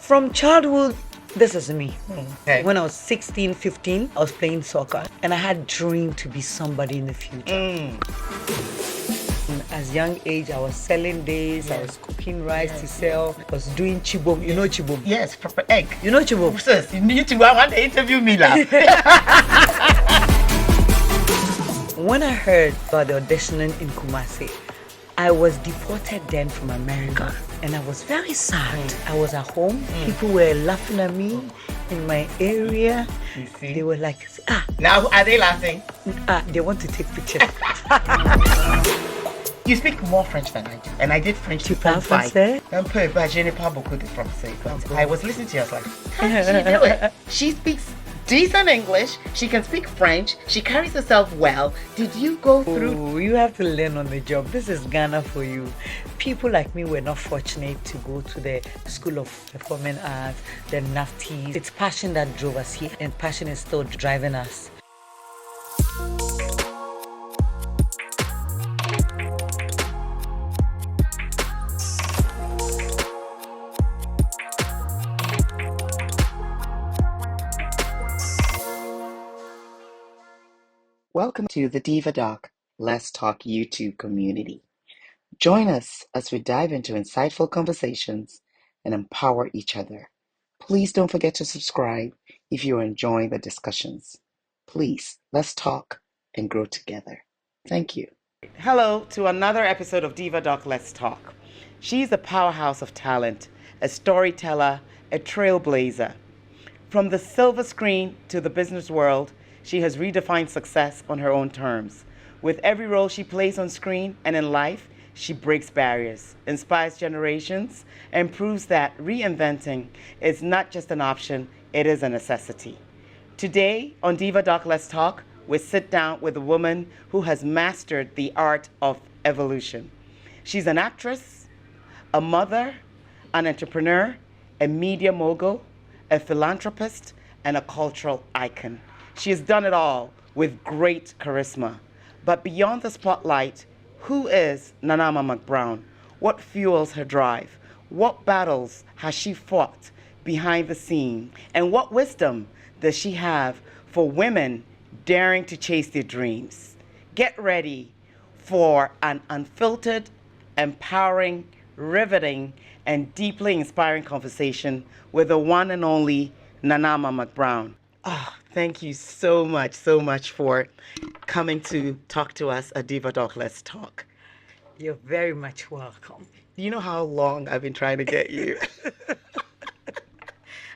From childhood, this is me. Okay. When I was 16, 15, I was playing soccer and I had dream to be somebody in the future. As young age, I was selling days, I was cooking rice to sell, I was doing chibom. You know chibom? Yes, proper egg. You know chibom? Sis, you need to want to interview me now. When I heard about the auditioning in Kumasi, I was deported then from America and I was very sad. I was at home, people were laughing at me in my area. You see? They were like, Now, are they laughing? they want to take pictures. You speak more French than I do, and I did French Tu parles français? Un peu, but je n'ai pas beaucoup de français. But I was listening to you, I was like, how does she do it? She speaks decent English, she can speak French, she carries herself well. Did you go through? Oh, you have to learn on the job. This is Ghana for you. People like me were not fortunate to go to the School of Performing Arts, the NAFTIs. It's passion that drove us here, and passion is still driving us. Welcome to the Diva Doc Let's Talk YouTube community. Join us as we dive into insightful conversations and empower each other. Please don't forget to subscribe if you're enjoying the discussions. Please, let's talk and grow together. Thank you. Hello to another episode of Diva Doc Let's Talk. She's a powerhouse of talent, a storyteller, a trailblazer. From the silver screen to the business world, she has redefined success on her own terms. With every role she plays on screen and in life, she breaks barriers, inspires generations, and proves that reinventing is not just an option, it is a necessity. Today on Diva Doc Let's Talk, we sit down with a woman who has mastered the art of evolution. She's an actress, a mother, an entrepreneur, a media mogul, a philanthropist, and a cultural icon. She has done it all with great charisma. But beyond the spotlight, who is Ama McBrown? What fuels her drive? What battles has she fought behind the scene? And what wisdom does she have for women daring to chase their dreams? Get ready for an unfiltered, empowering, riveting, and deeply inspiring conversation with the one and only Ama McBrown. Thank you so much for coming to talk to us at Diva Doc Let's Talk. You're very much welcome. Do you know how long I've been trying to get you?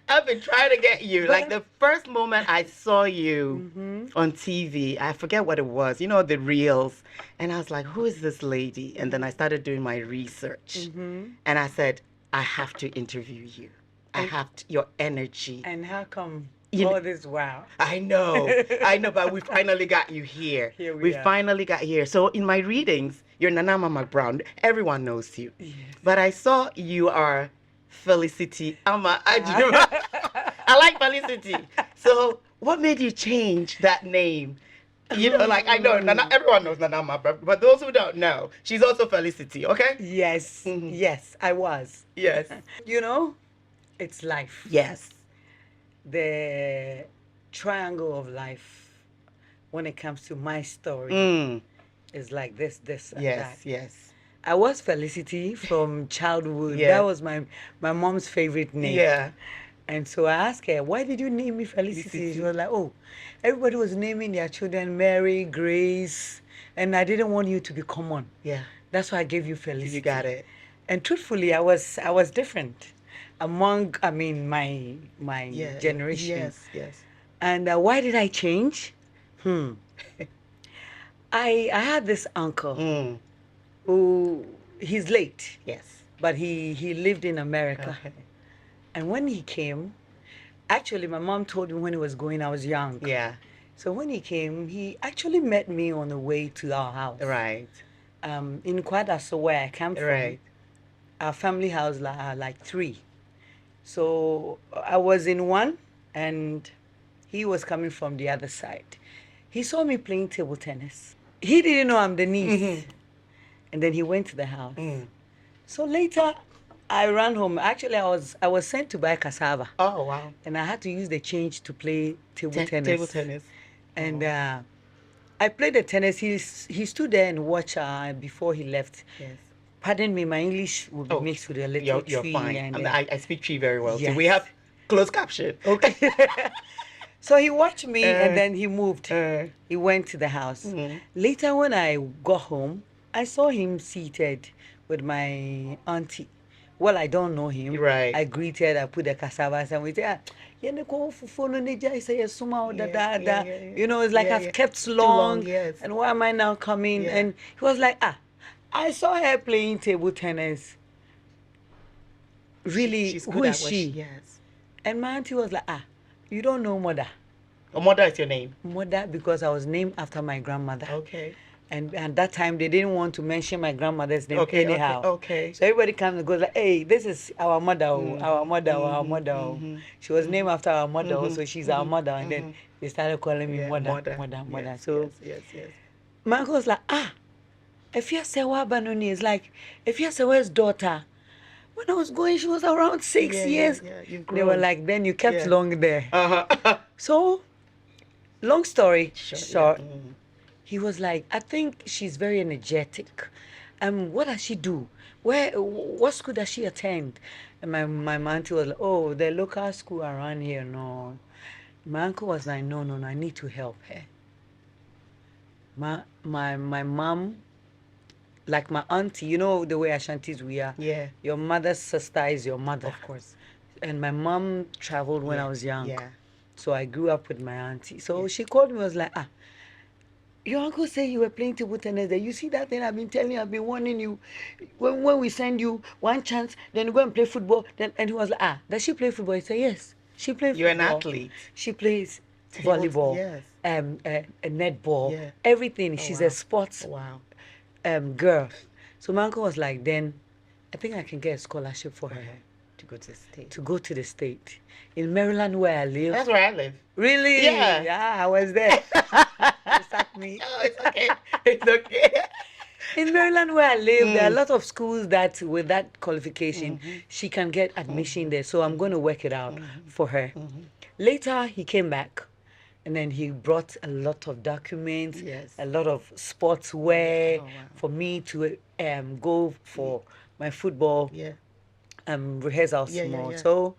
I've been trying to get you. Like the first moment I saw you on TV, I forget what it was, you know, the reels. And I was like, who is this lady? And then I started doing my research. And I said, I have to interview you. I have to, your energy. And how come all this wow? I know, but we finally got you here. Here we are. Finally got here. So in my readings, you're Ama McBrown. Everyone knows you. Yes. But I saw you are Felicity Ama Ajima. I like Felicity. So what made you change that name? You know, like I know, everyone knows Ama, but those who don't know, she's also Felicity, okay? Yes, yes, I was. Yes. You know, it's life. Yes. The triangle of life, when it comes to my story, is like this, and that. Yes. I was Felicity from childhood. Yeah. That was my mom's favorite name. Yeah. And so I asked her, why did you name me Felicity? She was like, oh, everybody was naming their children Mary, Grace, and I didn't want you to be common. Yeah. That's why I gave you Felicity. You got it. And truthfully, I was different among, my generation. Yes. And why did I change? I had this uncle who, he's late. Yes. But he lived in America. Okay. And when he came, actually my mom told me when he was going, I was young. Yeah. So when he came, he actually met me on the way to our house. Right. In Kwadaso, where I come from. Right. Our family house like three. So I was in one and he was coming from the other side. He saw me playing table tennis. He didn't know I'm the niece. And then he went to the house. So later, I ran home. Actually, I was sent to buy cassava. Oh, wow. And I had to use the change to play table tennis. Table tennis. And I played the tennis. He stood there and watched before he left. Yes. Pardon me, my English will be mixed with a little You're tree. fine. And I speak tree very well. Yes. So we have closed caption. Okay. So he watched me and then he moved. He went to the house. Later, when I got home, I saw him seated with my auntie. Well, I don't know him. Right. I greeted, I put the cassava and we said, you know, it's like I've kept long. Yes. And why am I now coming? Yeah. And he was like, I saw her playing table tennis. Really, She's who good is at what she? Yes. And my auntie was like, you don't know Mother. Oh, Mother is your name? Mother, because I was named after my grandmother. Okay. And at that time, they didn't want to mention my grandmother's name anyhow. Okay. So everybody comes and goes like, hey, this is our mother, our mother, our mother. She was named after our mother, so she's our mother. And then they started calling me mother. Yes, So yes. my uncle was like, if you say what Banoni is like, if you say where's daughter? When I was going, she was around 6 years. You've They were grown. like, then you kept long there. Uh-huh. So, long story short, Yeah. he was like, I think she's very energetic. What does she do? What school does she attend? And my auntie was like, oh, the local school around here, no. My uncle was like, no, I need to help her. My mom, like my auntie, you know the way Ashantis we are. Yeah. Your mother's sister is your mother. Of course. And my mom traveled when I was young. Yeah. So I grew up with my auntie. So she called me and was like, your uncle said you were playing table tennis there. You see that thing I've been telling you, I've been warning you. When we send you one chance, then you go and play football. And he was like, does she play football? I said, yes. She plays football. You're an athlete. She plays volleyball. Yes. Netball. Yeah. Everything. She's a sports Wow. girl. So my uncle was like, then I think I can get a scholarship for her. To go to the States. To go to the State. In Maryland where I live. That's where I live. Really? Yeah. Yeah, I was there. You sacked me. Oh, it's okay. It's okay. In Maryland where I live, there are a lot of schools that with that qualification, she can get admission there. So I'm going to work it out for her. Later, he came back. And then he brought a lot of documents, a lot of sportswear for me to go for my football rehearsals more. So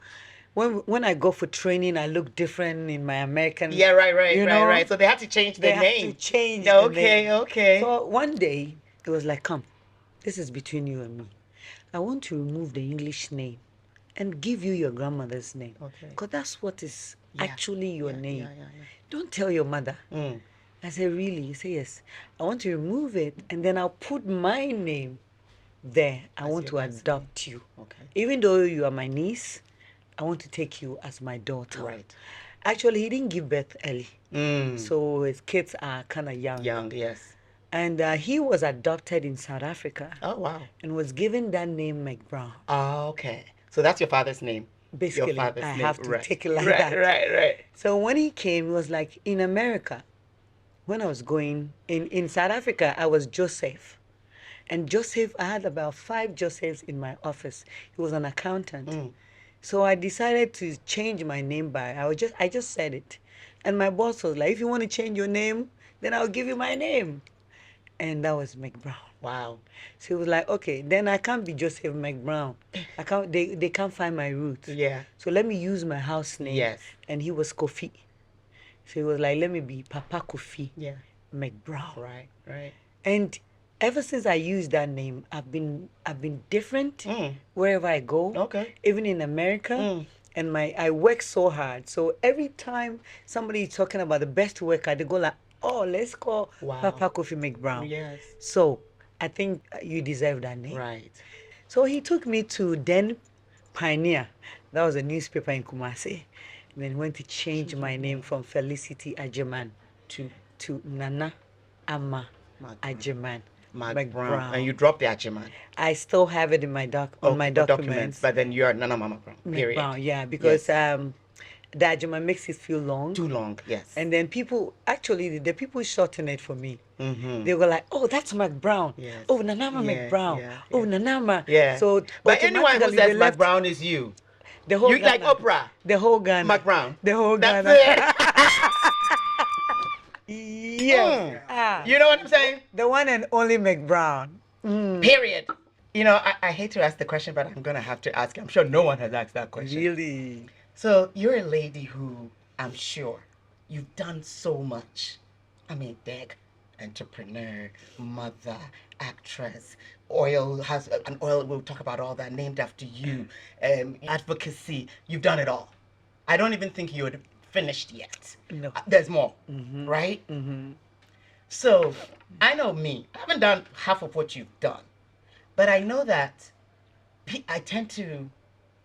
when I go for training, I look different in my American. Yeah, right. So they had to change the name. They have to change the name. Okay. So one day, it was like, come, this is between you and me. I want to remove the English name and give you your grandmother's name. Okay. Because that's what is actually your name. Yeah. Don't tell your mother. I said, really? He said, yes. I want to remove it and then I'll put my name there. I want to adopt you. Okay. Even though you are my niece, I want to take you as my daughter. Right. Actually, he didn't give birth early. So his kids are kind of young. Young, yes. And he was adopted in South Africa. Oh, wow. And was given that name McBrown. Oh, okay. So that's your father's name. Basically, your father's I name. have to take it like that. Right. So when he came, it was like in America, when I was going, in South Africa, I was Joseph. And Joseph, I had about 5 Josephs in my office. He was an accountant. So I decided to change my name I just said it. And my boss was like, if you want to change your name, then I'll give you my name. And that was McBrown. Wow. So he was like, okay, then I can't be Joseph McBrown. They can't find my roots. Yeah. So let me use my house name. Yes. And he was Kofi. So he was like, let me be Papa Kofi McBrown. Right. And ever since I used that name, I've been different wherever I go. Okay. Even in America. And I work so hard. So every time somebody is talking about the best worker, they go like, oh, let's call Papa Kofi McBrown. Yes. So I think you deserve that name. Right. So he took me to then Pioneer. That was a newspaper in Kumasi. And then went to change my name from Felicity Ajeman to Nana Ama Ajeman McBrown. And you dropped the Ajeman. I still have it in my on my documents. But then you're Nana Mama Brown. Period. McBrown, yeah, because The Ajima makes it feel long. Too long, yes. And then people, actually, the people shorten it for me. Mm-hmm. They were like, oh, that's McBrown. Yes. Oh, Nanama Yeah, McBrown. yeah, Oh, yeah. Nanama. Yeah. So But anyone who automatically says they left McBrown is you. the whole You like Ghana. Oprah. The whole Ghana. McBrown. The whole That's Ghana. it. Yes. Ah. You know what I'm saying? The one and only McBrown. Period. You know, I hate to ask the question, but I'm going to have to ask. I'm sure no one has asked that question. Really? So you're a lady who, I'm sure, you've done so much. I mean, big entrepreneur, mother, actress, we'll talk about all that, named after you, advocacy. You've done it all. I don't even think you're finished yet. No. There's more, right? Mm-hmm. So I know me. I haven't done half of what you've done. But I know that I tend to,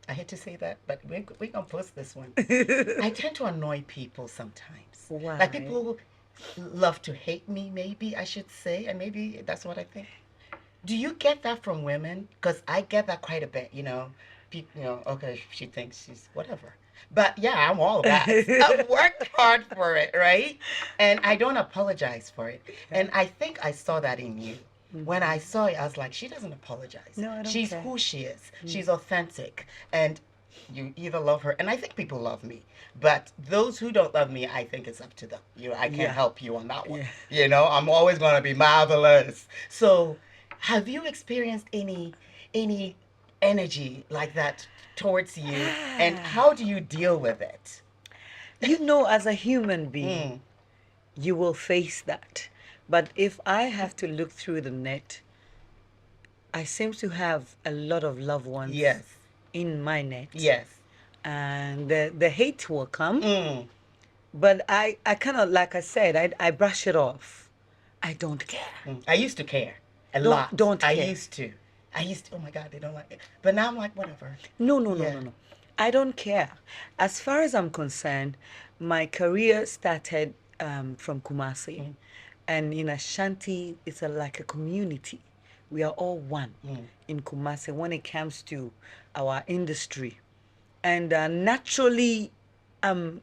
I hate to say that, but we're going to post this one. I tend to annoy people sometimes. Why? Like people love to hate me, maybe I should say, and maybe that's what I think. Do you get that from women? Because I get that quite a bit, you know. Okay, she thinks she's whatever. But yeah, I'm all that. I've worked hard for it, right? And I don't apologize for it. And I think I saw that in you. When I saw it, I was like, she doesn't apologize. No, I don't She's care. who she is. She's authentic. And you either love her, and I think people love me. But those who don't love me, I think it's up to them. I can't help you on that one. Yeah. You know, I'm always going to be marvelous. So have you experienced any energy like that towards you? And how do you deal with it? You know, as a human being, you will face that. But if I have to look through the net, I seem to have a lot of loved ones in my net. Yes. And the hate will come. But I kind of, like I said, I brush it off. I don't care. I used to care a lot. Don't care. I used to, oh my God, they don't like it. But now I'm like, whatever. No. I don't care. As far as I'm concerned, my career started from Kumasi. And in Ashanti, it's like a community. We are all one in Kumasi when it comes to our industry. And naturally, I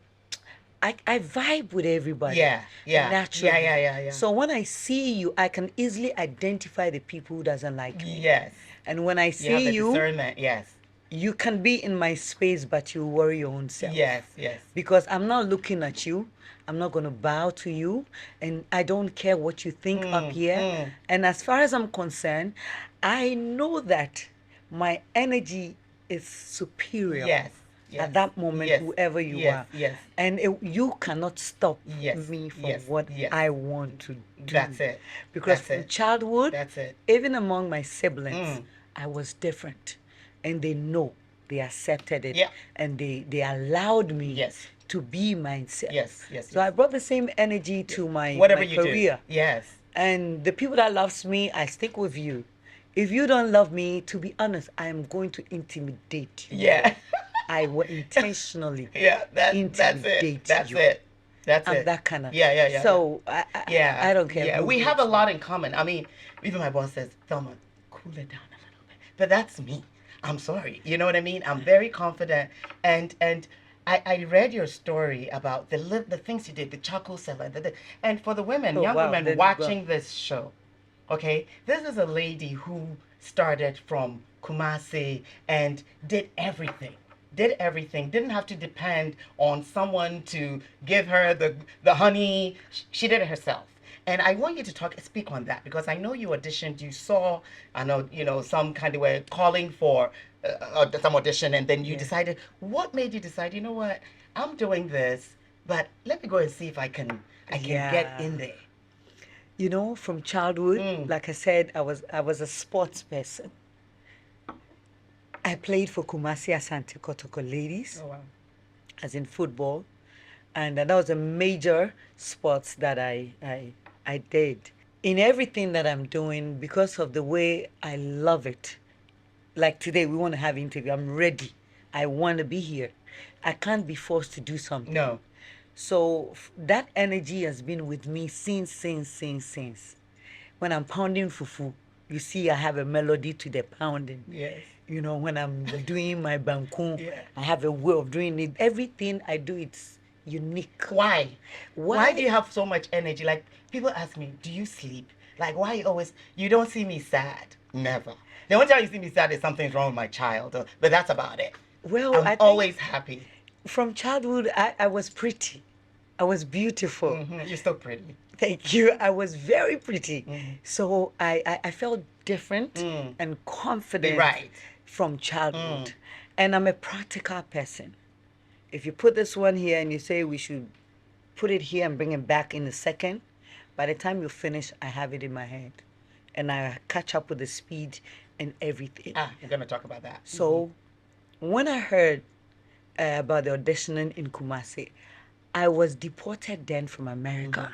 vibe with everybody. Yeah. Naturally. Yeah. So when I see you, I can easily identify the people who doesn't like me. Yes. And when I You see have the you, discernment, yes. you can be in my space, but you worry your own self. Yes. Because I'm not looking at you. I'm not going to bow to you. And I don't care what you think up here. And as far as I'm concerned, I know that my energy is superior. Yes. At that moment, whoever you are. Yes. And you cannot stop me from what I want to do. That's it. Because from childhood, That's it. even among my siblings, I was different. And they know, they accepted it. Yeah. And they allowed me to be myself. Yes. So I brought the same energy to my career. Do. Yes. And the people that loves me, I stick with you. If you don't love me, to be honest, I am going to intimidate you. Yeah. I will intentionally intimidate you. That's I'm it. that kind of. Yeah. So I don't care. Yeah, we have a lot in common. I mean, even my boss says, Thelma, cool it down a little bit. But that's me. I'm sorry. You know what I mean? I'm very confident. And I read your story about the things you did, the charcoal seller. And for the women, young women watching this show, okay, this is a lady who started from Kumasi and did everything, didn't have to depend on someone to give her the honey. She did it herself. And I want you to speak on that, because I know you auditioned, you saw, I know, some kind of way calling for some audition, and then you decided. What made you decide, you know what, I'm doing this, but let me go and see if I can get in there. From childhood, like I said, I was a sports person. I played for Kumasi Asante Kotoko ladies, as in football, and that was a major sports that I did. In everything that I'm doing, because of the way I love it, like today we want to have an interview, I'm ready. I want to be here. I can't be forced to do something. No. So that energy has been with me since. When I'm pounding fufu, you see I have a melody to the pounding. Yes. You know, when I'm doing my bankun, Yeah. I have a way of doing it. Everything I do, it's unique. Why? Why? Why do you have so much energy? Like, people ask me, do you sleep? Like, why you always, you don't see me sad? Never. The only time you see me sad is something's wrong with my child, but that's about it. Well, I'm I think always happy. from childhood, I was pretty. I was beautiful. You're still pretty. Thank you. I was very pretty. So I felt different and confident Right. from childhood. And I'm a practical person. If you put this one here and you say we should put it here and bring it back in a second, by the time you finish, I have it in my head. And I catch up with the speed and everything. We're going to talk about that. So when I heard about the auditioning in Kumasi, I was deported then from America.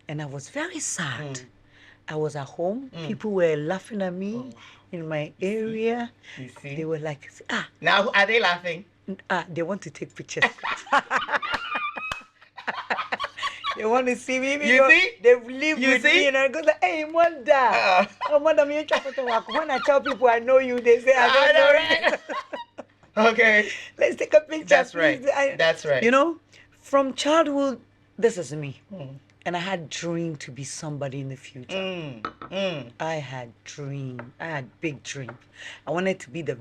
And I was very sad. I was at home. People were laughing at me in my area. You see? They were like, Now, are they laughing? they want to take pictures. They want to see me. You see? They live You with see? me. And I go, like, hey, Wanda. Oh, madam, you try to work. When I tell people I know you, they say, I don't know. Okay. Let's take a picture. That's please. right. That's right. You know, from childhood, this is me. And I had dream to be somebody in the future. I had dream. I had big dream. I wanted to be the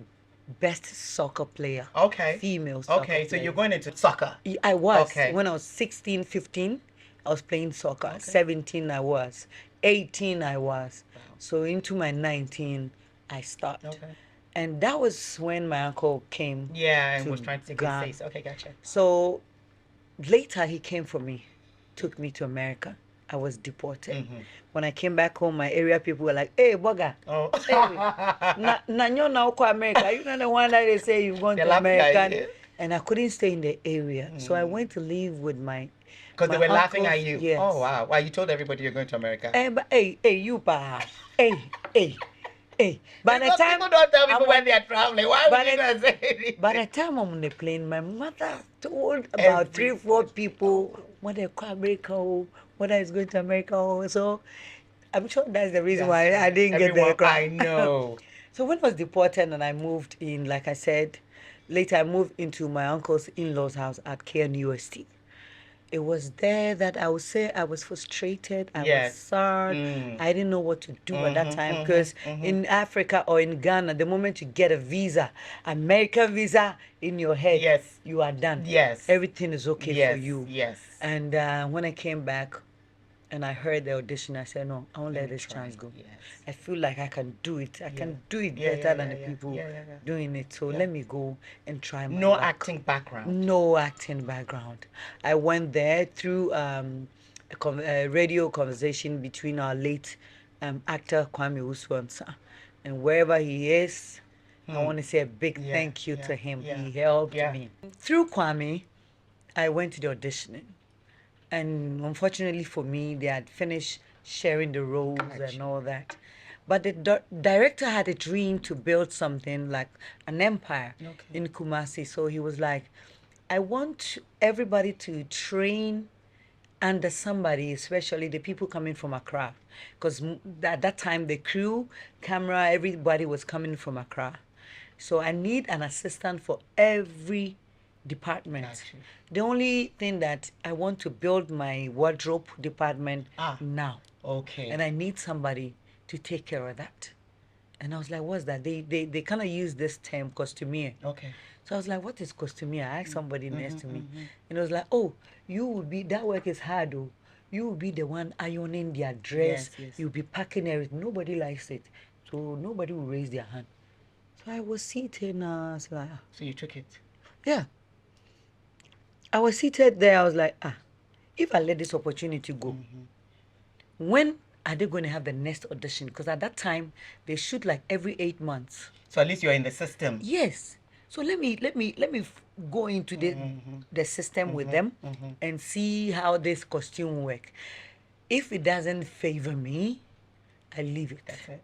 best soccer player. Okay. Female soccer Okay, so player. you're going into soccer. I was. Okay. When I was 16, 15, I was playing soccer. 17, I was. 18, I was. So into my 19, I stopped. Okay. And that was when my uncle came. Yeah, and to was trying to take Ghana. his face. Okay, gotcha. So later he came for me, took me to America. I was deported. When I came back home, my area people were like, hey, Boga. Oh. Na you're now to America. You're not the one that they say you've gone They're to laughing at America. you. And I couldn't stay in the area. So I went to live with my Because they my were laughing at uncles. you. Yes. Oh, wow. Why, you told everybody you're going to America. But hey, you pa. Hey. By the Because time people don't tell people I'm when they are traveling. Why By would you the- not say anything? By the time I'm on the plane, my mother told about 3-4 people what they call America, whether it's going to America. So I'm sure that's the reason why I didn't get Everyone, there. I know. So when I was deported and I moved in, like I said, later I moved into my uncle's in-laws house at KNUST. It was there that I would say I was frustrated. I was sad. I didn't know what to do at that time because in Africa or in Ghana, the moment you get a visa, American visa in your head, you are done. Yes. Everything is okay for you. Yes. And when I came back and I heard the audition, I said, no, I won't let this chance go. Yes. I feel like I can do it. I can do it better than the people doing it. So let me go and try my No luck. acting background. No acting background. I went there through a radio conversation between our late actor Kwame Uswamsa. And wherever he is, I want to say a big thank you to him. He helped me. Through Kwame, I went to the auditioning. And unfortunately for me, they had finished sharing the roles and all that. But the director had a dream to build something like an empire in Kumasi. So he was like, I want everybody to train under somebody, especially the people coming from Accra. Because at that time, the crew, camera, everybody was coming from Accra. So I need an assistant for every department. Gotcha. The only thing that I want to build my wardrobe department now. Okay. And I need somebody to take care of that. And I was like, what's that? They kind of use this term, costumier. Okay. So I was like, what is costumier? I asked somebody next to me. And it was like, oh, you will be, that work is hard, oh. You will be the one ironing their dress. Yes. You'll be packing everything. Nobody likes it. So nobody will raise their hand. So I was seated. So you took it? Yeah. I was seated there. I was like, if I let this opportunity go, when are they going to have the next audition? Because at that time, they shoot like every 8 months. So at least you're in the system. Yes. So let me go into the system with them and see how this costume work. If it doesn't favor me, I leave it. That's it.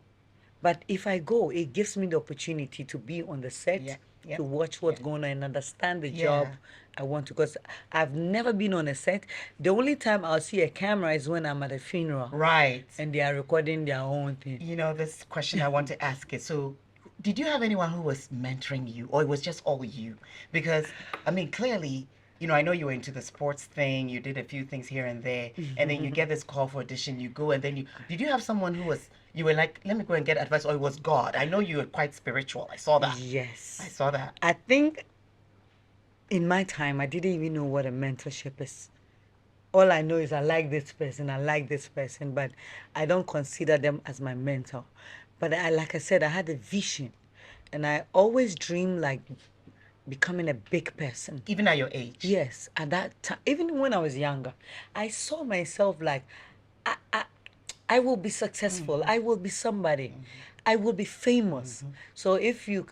But if I go, it gives me the opportunity to be on the set, to watch what's going on and understand the job I want to. Because I've never been on a set. The only time I'll see a camera is when I'm at a funeral. Right. And they are recording their own thing. You know, this question I want to ask is, so did you have anyone who was mentoring you, or it was just all you? Because, I mean, clearly, you know, I know you were into the sports thing, you did a few things here and there, and then you get this call for audition, you go, and then did you have someone who was, you were like, let me go and get advice, or it was God? I know you were quite spiritual. I saw that. Yes. I saw that. I think in my time, I didn't even know what a mentorship is. All I know is I like this person, but I don't consider them as my mentor. But like I said, I had a vision, and I always dreamed like becoming a big person. Even at your age? Yes, at that time, even when I was younger, I saw myself like, I will be successful. I will be somebody. I will be famous. So if you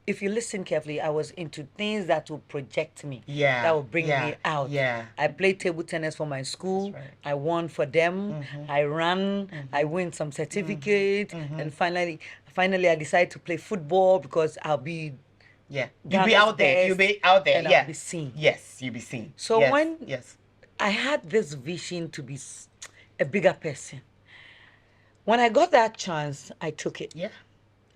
listen carefully, I was into things that will project me. Yeah. That will bring me out. Yeah. I played table tennis for my school. That's right. I won for them. I ran. I win some certificate. And finally I decided to play football because I'll be you'll be out there. You'll be out there. And I'll be seen. Yes, you'll be seen. So when yes. I had this vision to be a bigger person, when I got that chance, I took it. Yeah.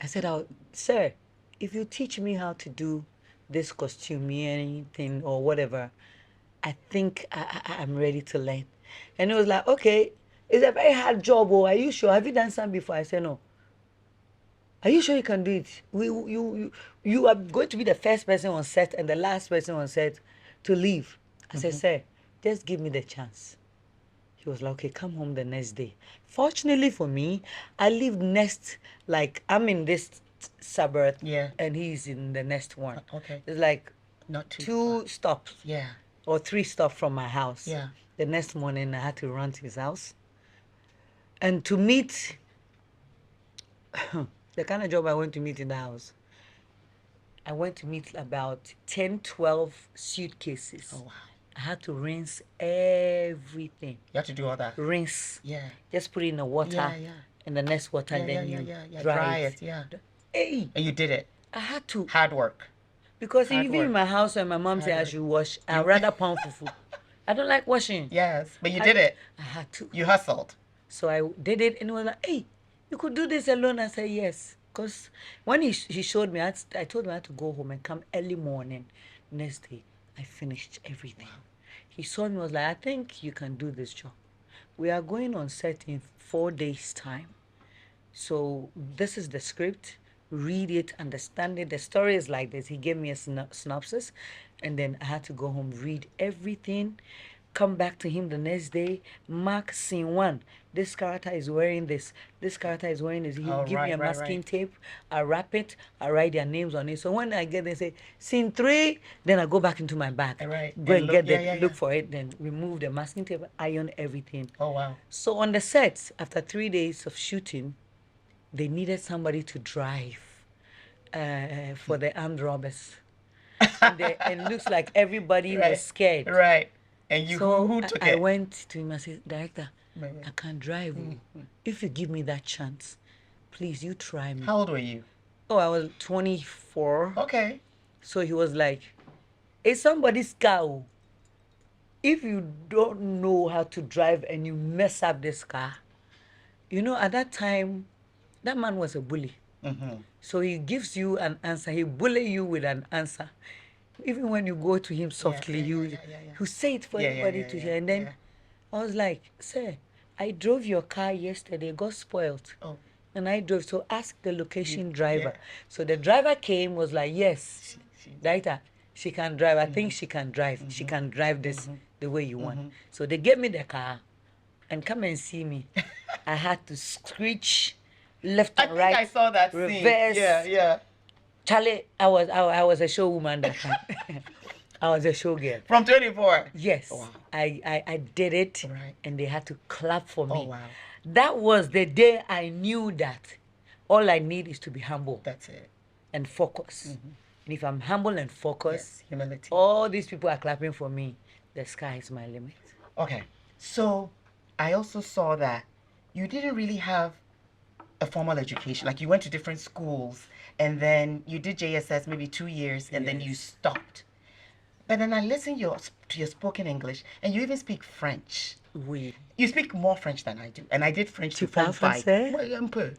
I said, sir, if you teach me how to do this costume, anything or whatever, I think I'm ready to learn. And it was like, okay, it's a very hard job. Oh, are you sure? Have you done something before? I said, no. Are you sure you can do it? You are going to be the first person on set and the last person on set to leave. I said, sir, just give me the chance. He was like, okay, come home the next day. Fortunately for me, I live next, like I'm in this suburb, and he's in the next one. Okay. It's like not too two far. stops. Yeah. Or 3 stops from my house. Yeah. The next morning I had to run to his house. And to meet the kind of job I went to meet in the house, I went to meet about 10, 12 suitcases. Oh, wow. I had to rinse everything. You have to do all that? Rinse. Yeah. Just put it in the water. And the next water, then you dry it. Yeah. Hey. And you did it? I had to. Hard work. Because even in my house, when my mom said I should wash, I'd rather pound fufu. I don't like washing. Yes, but you did it. I had to. You hustled. So I did it, and he was like, hey, you could do this alone. I said, yes. Because when he showed me, I told him I had to go home and come early morning. Next day, I finished everything. Wow. He saw me, was like, I think you can do this job. We are going on set in 4 days' time. So this is the script. Read it, understand it. The story is like this. He gave me a synopsis, and then I had to go home, read everything, come back to him the next day, mark scene 1. This character is wearing this. This character is wearing this. He'll give me a masking tape. I wrap it. I write their names on it. So when I get there, say, scene 3, then I go back into my bag. Go and look for it, then remove the masking tape, iron everything. Oh, wow. So on the set, after 3 days of shooting, they needed somebody to drive for the armed robbers. And it looks like everybody was scared. Right. And you, so who took I it? went to him and said, director, I can't drive. If you give me that chance, please, you try me. How old were you? Oh, I was 24. Okay. So he was like, it's somebody's car. If you don't know how to drive and you mess up this car, you know, at that time, that man was a bully. So he gives you an answer. He bully you with an answer. Even when you go to him softly, he'll say it for everybody to hear. And then I was like, sir, I drove your car yesterday. It got spoiled. Oh. And I drove. So ask the location driver. So the driver came, was like, yes, director, she can drive. I think she can drive. She can drive this the way you want. So they gave me the car and come and see me. I had to screech left and right. I saw that reverse. Scene. Yeah. Charlie, I was a show woman that time. I was a show girl. From 24? Yes. Oh, wow. I did it, right. And they had to clap for me. Oh, wow. That was the day I knew that all I need is to be humble. That's it. And focus. And if I'm humble and focused, humility. All these people are clapping for me. The sky is my limit. Okay. So I also saw that you didn't really have a formal education. Like you went to different schools and then you did JSS maybe 2 years and then you stopped. But then I listened to your spoken English and you even speak French. Oui. You speak more French than I do. And I did French Tu parles français? Oui, un peu.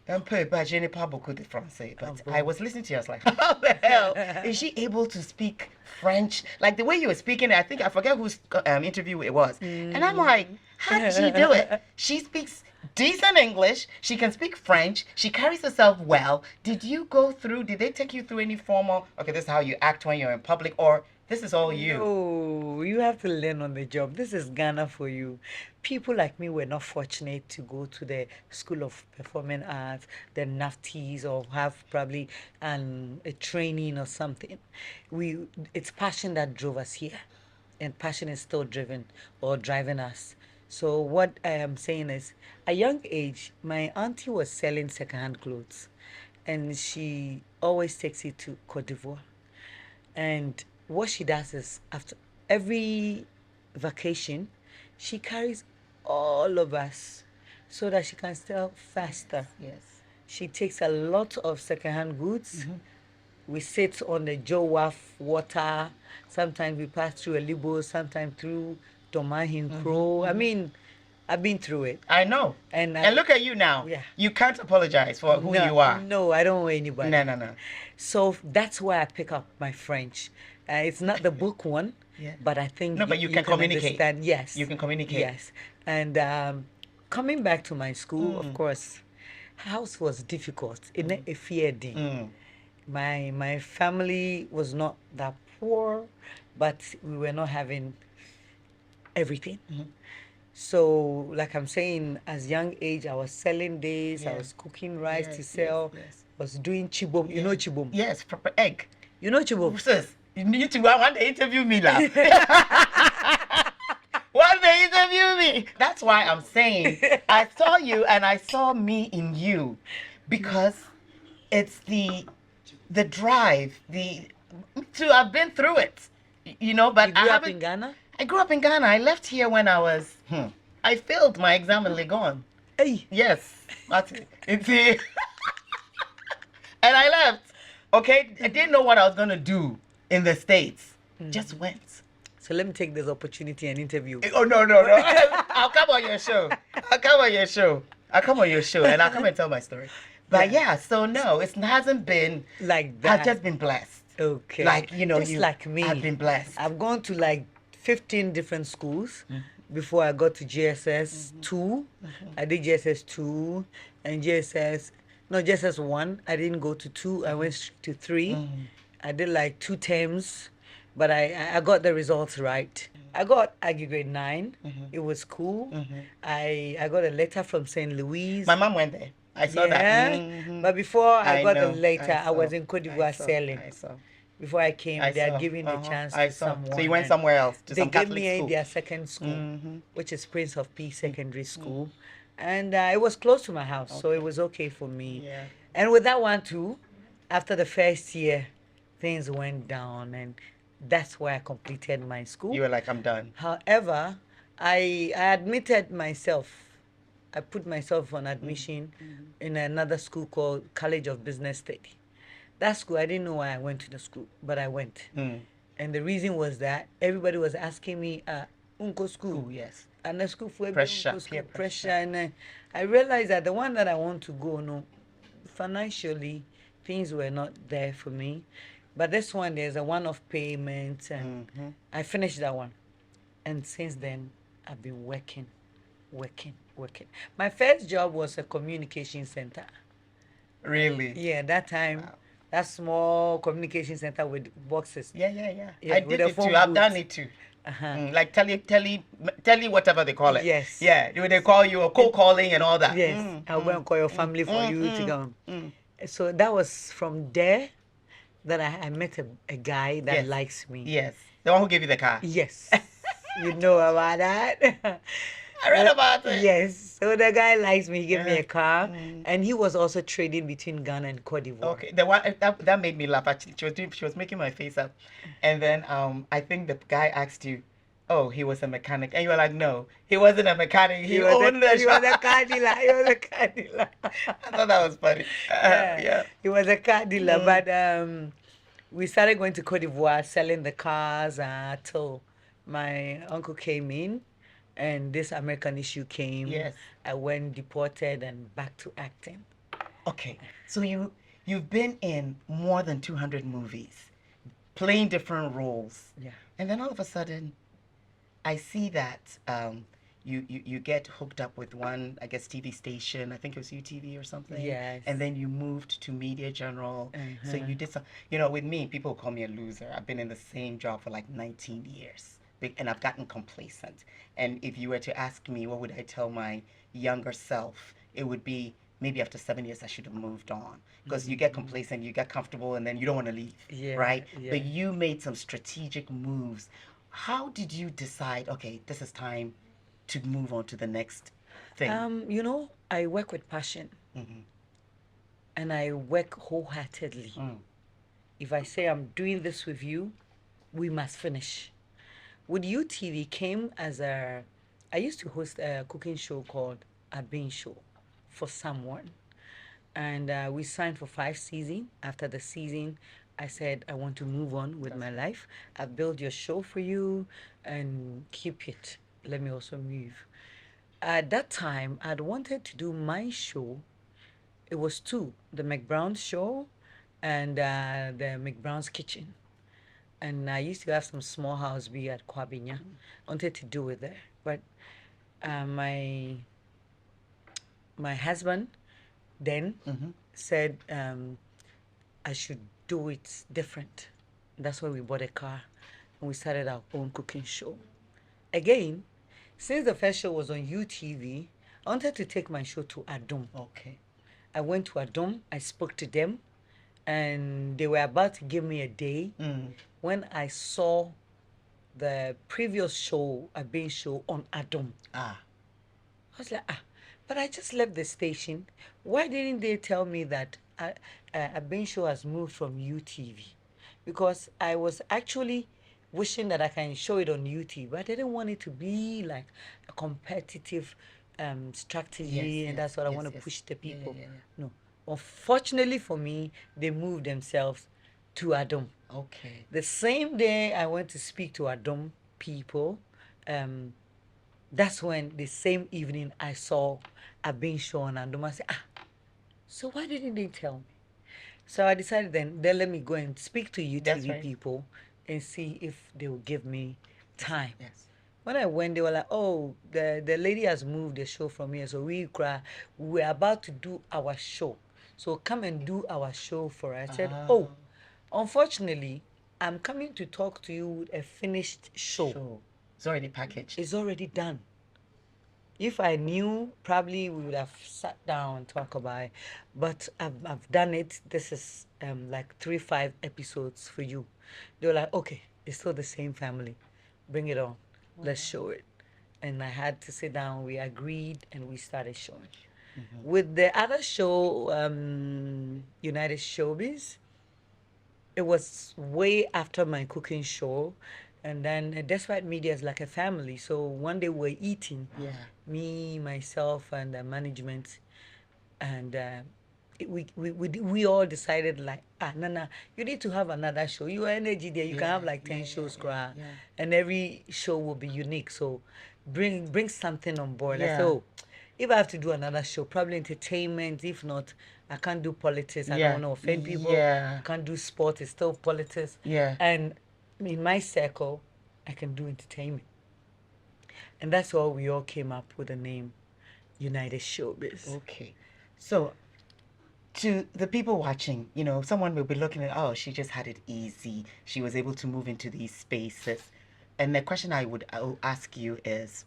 Un peu, but je n'ai pas beaucoup de français. But I was listening to you, I was like, how the hell is she able to speak French? Like the way you were speaking, I think, I forget whose interview it was. And I'm like, how did she do it? She speaks decent English. She can speak French. She carries herself well. Did they take you through any formal, okay, this is how you act when you're in public, or this is all you? No, you have to learn on the job. This is Ghana for you. People like me were not fortunate to go to the School of Performing Arts, the NAFTIs, or have probably a training or something. It's passion that drove us here, and passion is still driving us. So what I am saying is, at a young age, my auntie was selling secondhand clothes, and she always takes it to Cote d'Ivoire. And what she does is, after every vacation, she carries all of us so that she can sell faster. Yes. She takes a lot of secondhand goods. We sit on the Jowaf water. Sometimes we pass through Elibo, sometimes through Tomahin Crow. I mean, I've been through it. I know. And look at you now. Yeah. You can't apologize for who you are. No, I don't owe anybody. No. So that's why I pick up my French. It's not the book one, but I think but you can communicate. Understand. Yes. You can communicate. Yes. And coming back to my school, of course, house was difficult. In a fear. My family was not that poor, but we were not having everything. So, like I'm saying, as young age, I was selling this, I was cooking rice to sell, was doing chibom. You know chibom? Yes, proper egg. You know chibom? Sis, you need to want to interview me now. One day interview me. That's why I'm saying I saw you and I saw me in you, because it's the drive, I've been through it, but you grew I up in Ghana? I grew up in Ghana. I left here when I was, I failed my exam in Legon. Hey. Yes. And I left. Okay? I didn't know what I was going to do in the States. Just went. So let me take this opportunity and interview. Oh, no. I'll come on your show. I'll come on your show and I'll come and tell my story. But so no, it hasn't been like that. I've just been blessed. Okay. Like, just like me. I've been blessed. I've gone to like 15 different schools before I got to GSS 2. I did GSS 2 and GSS 1. I didn't go to 2. I went straight to 3. I did like 2 terms, but I got the results right. I got Aggie grade 9. It was cool. I got a letter from St. Louis. My mom went there. I saw that. But before I got the letter, I was in Cote d'Ivoire selling. I saw. Before I came, they had given the chance to someone. So you went somewhere else, to some Catholic school. They gave me their second school, which is Prince of Peace Secondary School. And it was close to my house, so it was okay for me. Yeah. And with that one too, after the first year, things went down, and that's where I completed my school. You were like, I'm done. However, I admitted myself. I put myself on admission in another school called College of Business Study. That school, I didn't know why I went to the school, but I went. And the reason was that everybody was asking me, Unko school. Yes. And the school for pressure. Pressure. And I realized that the one that I want to go, financially, things were not there for me. But this one, there's a one-off payment, and I finished that one. And since then, I've been working. My first job was a communication center. Really? Yeah, that time. Wow. That small communication center with boxes. Yeah. I did it too. I've done it too. Like tell whatever they call it. Yes. Yeah, they call you a cold calling and all that. Yes. I'll go and call your family for you to go. So that was from there that I met a guy that likes me. Yes. The one who gave you the car. Yes. You know about that? I read about it. Yes. So the guy likes me. He gave me a car. And he was also trading between Ghana and Cote d'Ivoire. Okay. The one that made me laugh. Actually, she was making my face up. And then I think the guy asked you, oh, he was a mechanic. And you were like, no, he wasn't a mechanic. He was a car dealer. He was a car dealer. I thought that was funny. Yeah. He was a car dealer. But we started going to Cote d'Ivoire, selling the cars till my uncle came in. And this American issue came. Yes. I went deported and back to acting. Okay, so you've been in more than 200 movies, playing different roles. Yeah. And then all of a sudden, I see that you get hooked up with one, I guess, TV station. I think it was UTV or something. Yes. And then you moved to Media General. So you did some, with me, people call me a loser. I've been in the same job for like 19 years. And I've gotten complacent. And if you were to ask me, what would I tell my younger self? It would be maybe after 7 years, I should have moved on. Because you get complacent, you get comfortable, and then you don't want to leave. Yeah, right? yeah. But you made some strategic moves. How did you decide, okay, this is time to move on to the next thing? I work with passion. And I work wholeheartedly. If I say I'm doing this with you, we must finish. With UTV came as I used to host a cooking show called A Bean Show for someone. And we signed for 5 seasons. After the season, I said, I want to move on with my life. I've built your show for you and keep it. Let me also move. At that time, I'd wanted to do my show. It was 2, the McBrown show and the McBrown's Kitchen. And I used to have some small house be at Kwabinya. Wanted to do it there. But my husband then said I should do it different. That's why we bought a car and we started our own cooking show. Again, since the first show was on UTV, I wanted to take my show to Adum. Okay. I went to Adum, I spoke to them, and they were about to give me a day. When I saw the previous show, a being show on Adum. I was like, but I just left the station. Why didn't they tell me that a being show has moved from UTV? Because I was actually wishing that I can show it on UTV, but I didn't want it to be like a competitive strategy, and that's what I want to push the people. No. Unfortunately for me, they moved themselves to Adum. Okay. The same day I went to speak to Adum people, that's when the same evening I saw a being show on Adum. I said, so why didn't they tell me? So I decided then let me go and speak to UTV people and see if they will give me time. Yes. When I went, they were like, oh, the lady has moved the show from here, so we're about to do our show. So come and do our show for us. I said, unfortunately, I'm coming to talk to you with a finished show. It's already packaged. It's already done. If I knew, probably we would have sat down and talked about it. But I've done it. This is like 3-5 episodes for you. They were like, okay, it's still the same family. Bring it on. Let's show it. And I had to sit down. We agreed and we started showing. With the other show, United Showbiz, it was way after my cooking show. And then Despite Media is like a family. So one day we're eating, me, myself, and the management. And we all decided like, Nana, you need to have another show. Your energy there, you can have like 10 shows, and every show will be unique. So bring something on board. I said, if I have to do another show, probably entertainment. If not, I can't do politics. I don't want to offend people. I can't do sport. It's still politics. And in my circle, I can do entertainment. And that's why we all came up with the name United Showbiz. Okay. So, to the people watching, someone will be looking at, oh, she just had it easy. She was able to move into these spaces. And the question I'll ask you is,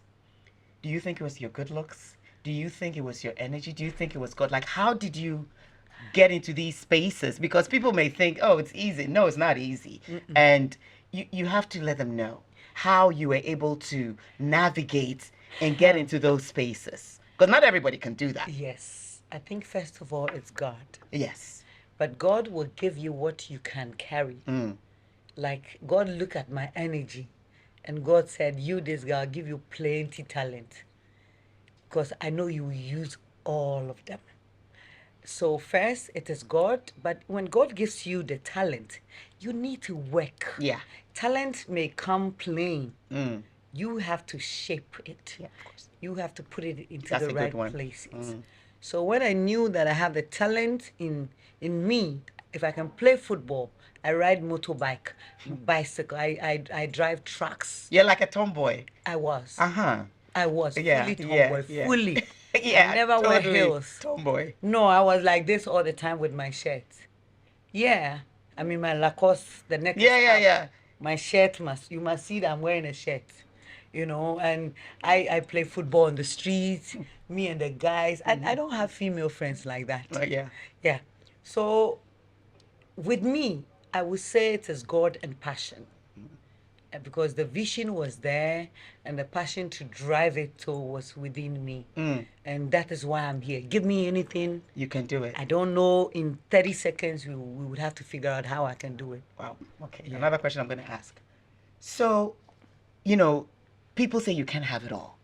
do you think it was your good looks? Do you think it was your energy? Do you think it was God? Like, how did you get into these spaces? Because people may think, oh, it's easy. No, it's not easy. And you have to let them know how you were able to navigate and get into those spaces. Because not everybody can do that. Yes. I think first of all, it's God. Yes. But God will give you what you can carry. Like, God looked at my energy and God said, you, this girl, I'll give you plenty talent. Because I know you will use all of them. So first, it is God. But when God gives you the talent, you need to work. Yeah. Talent may come plain. You have to shape it. Yeah, of course. You have to put it into That's the a right good one. places. So when I knew that I have the talent in me, if I can play football, I ride motorbike, bicycle, I drive trucks. You're like a tomboy. I was. Uh-huh. I was Yeah, fully yeah, tomboy, yeah. fully. I Yeah, never wear totally heels. tomboy. No, I was like this all the time with my shirt. Yeah. I mean, my Lacoste, the neck is Yeah, yeah, up. yeah. My shirt you must see that I'm wearing a shirt, and I play football on the streets, me and the guys. I don't have female friends like that. Yeah. Yeah. So with me, I would say it is God and passion. Because the vision was there and the passion to drive it to was within me. And that is why I'm here. Give me anything. You can do it. I don't know, in 30 seconds, we would have to figure out how I can do it. Wow. Okay. Yeah. Another question I'm going to ask. So, people say you can't have it all.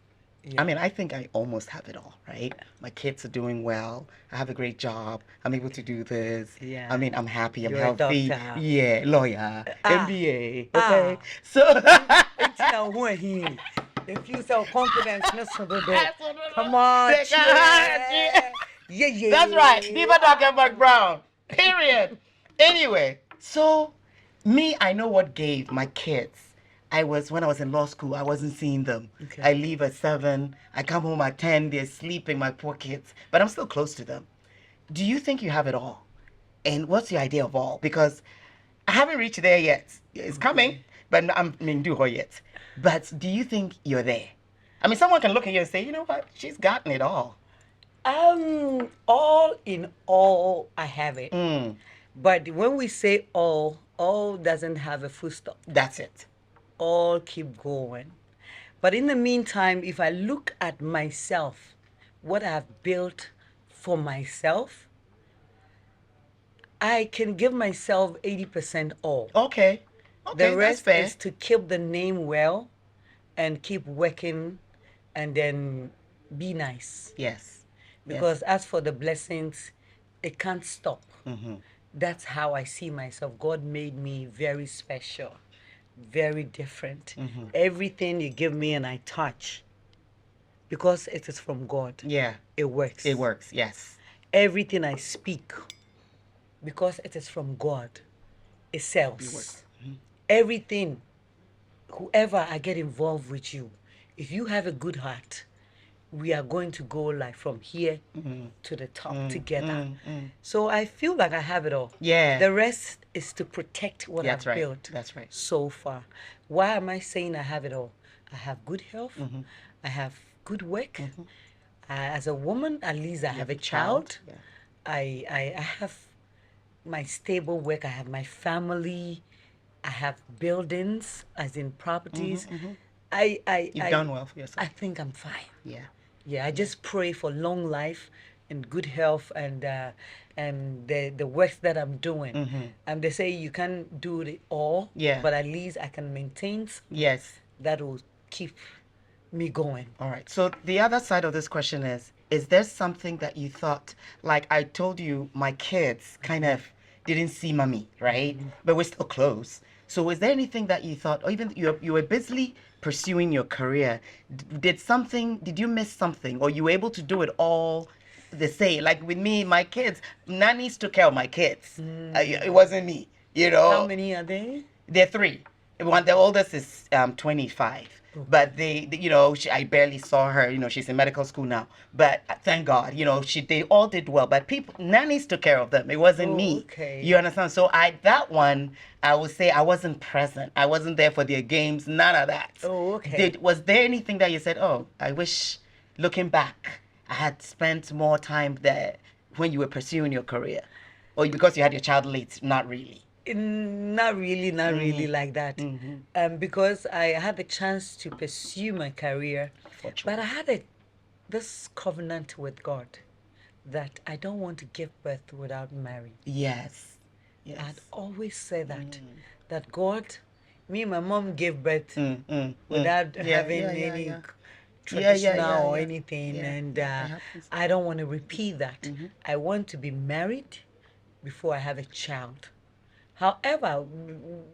Yeah. I mean, I think I almost have it all, right? My kids are doing well. I have a great job. I'm able to do this. Yeah. I mean, I'm happy. I'm You're a healthy. doctor. Yeah, lawyer, MBA. Ah. Okay. So, If you sell confidence, come on. Yeah. Yeah. That's right. Diva Ama McBrown. Period. Anyway, so I know what gave my kids. When I was in law school, I wasn't seeing them. Okay. I leave at 7. I come home at 10. They're sleeping, my poor kids. But I'm still close to them. Do you think you have it all? And what's your idea of all? Because I haven't reached there yet. It's coming, but do her yet. But do you think you're there? I mean, someone can look at you and say, you know what? She's gotten it all. All in all, I have it. But when we say all doesn't have a full stop. That's it. All keep going. But in the meantime, if I look at myself, what I've built for myself, I can give myself 80% all. Okay. The rest that's fair. is to keep the name well and keep working and then be nice. Yes. Because as for the blessings, it can't stop. That's how I see myself. God made me very special, very different. Everything you give me and I touch, because it is from God. Yeah. It works. It works, yes. Everything I speak, because it is from God, it sells. It works. Everything, whoever I get involved with you, if you have a good heart, we are going to go like from here to the top together. So I feel like I have it all. Yeah. The rest is to protect what I've built. That's right. So far. Why am I saying I have it all? I have good health. I have good work. As a woman, at least I have a child. Yeah. I have my stable work. I have my family. I have buildings, as in properties. You've done well for yourself. I think I'm fine. Yeah. Yeah, I just pray for long life and good health and the work that I'm doing. And they say you can't do it all, but at least I can maintain. Yes. That will keep me going. All right. So the other side of this question is there something that you thought, like I told you, my kids kind of didn't see mommy, right? But we're still close. So is there anything that you thought, or even you were busily pursuing your career, did you miss something, or you were able to do it all the same? Like with me, my kids, nannies took care of my kids. It wasn't me, How many are they? They're 3. The oldest is 25. But I barely saw her. She's in medical school now. But thank God, they all did well. But nannies took care of them. It wasn't me. Okay. You understand? So that one, I would say I wasn't present. I wasn't there for their games. None of that. Oh, okay. Was there anything that you said, oh, I wish, looking back, I had spent more time there when you were pursuing your career? Or because you had your child late? Not really. Not really like that. Because I had the chance to pursue my career, but I had this covenant with God that I don't want to give birth without marrying. Yes. I'd always say that God, me and my mom gave birth without having any traditional or anything, and I don't want to repeat that. I want to be married before I have a child. However,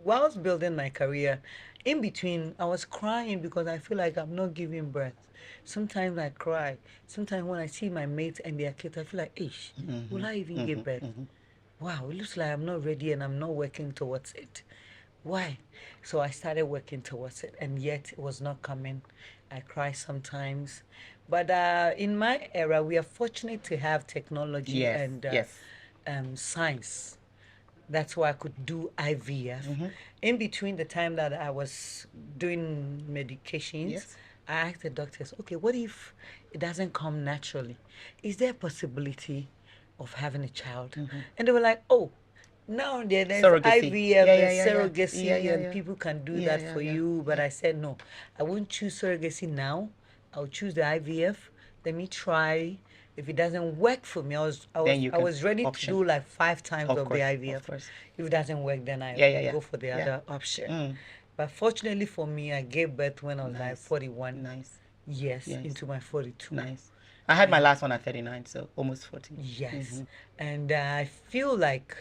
whilst building my career, In between, I was crying because I feel like I'm not giving birth. Sometimes I cry. Sometimes when I see my mates and their kids, I feel like, ish, will I even give birth? Wow, it looks like I'm not ready and I'm not working towards it. Why? So I started working towards it, and yet it was not coming. I cry sometimes. But in my era, we are fortunate to have technology Yes, and yes. science. That's why I could do IVF. In between the time that I was doing medications, Yes. I asked the doctors, okay, what if it doesn't come naturally? Is there a possibility of having a child? And they were like, oh, now there's Surrogacy. IVF, Yeah, there's yeah, yeah, yeah. surrogacy, Yeah, yeah, and yeah. people can do Yeah, that yeah, for yeah, you. But yeah. I said, no, I won't choose surrogacy now. I'll choose the IVF. Let me try. If it doesn't work for me, Then you I can was ready to option. do like 5 times Of of the course, IVF. of course. If it doesn't work, then I Yeah, yeah, yeah. go for the Yeah. other option. But fortunately for me, I gave birth when I was like Nice. 41 Nice. years Yes. into my 42. Nice. I had my last one at 39, so almost 40. Yes. And I feel like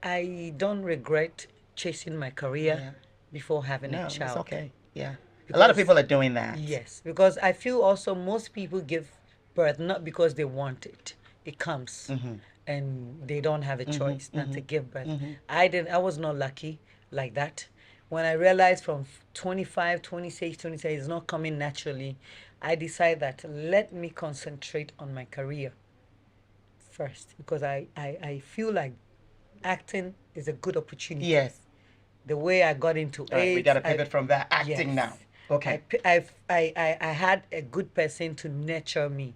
I don't regret chasing my career Yeah. before having a No, child. it's okay. Yeah. A lot of Because- people are doing that. Yes, because I feel also most people give birth not because they want it. It comes, and they don't have a choice not to give birth. I didn't. I was not lucky like that. When I realized from 25, 26, 27, it's not coming naturally, I decided that let me concentrate on my career first because I feel like acting is a good opportunity. Yes. The way I got into it. All right, we got to pivot from that acting now. Okay. I had a good person to nurture me,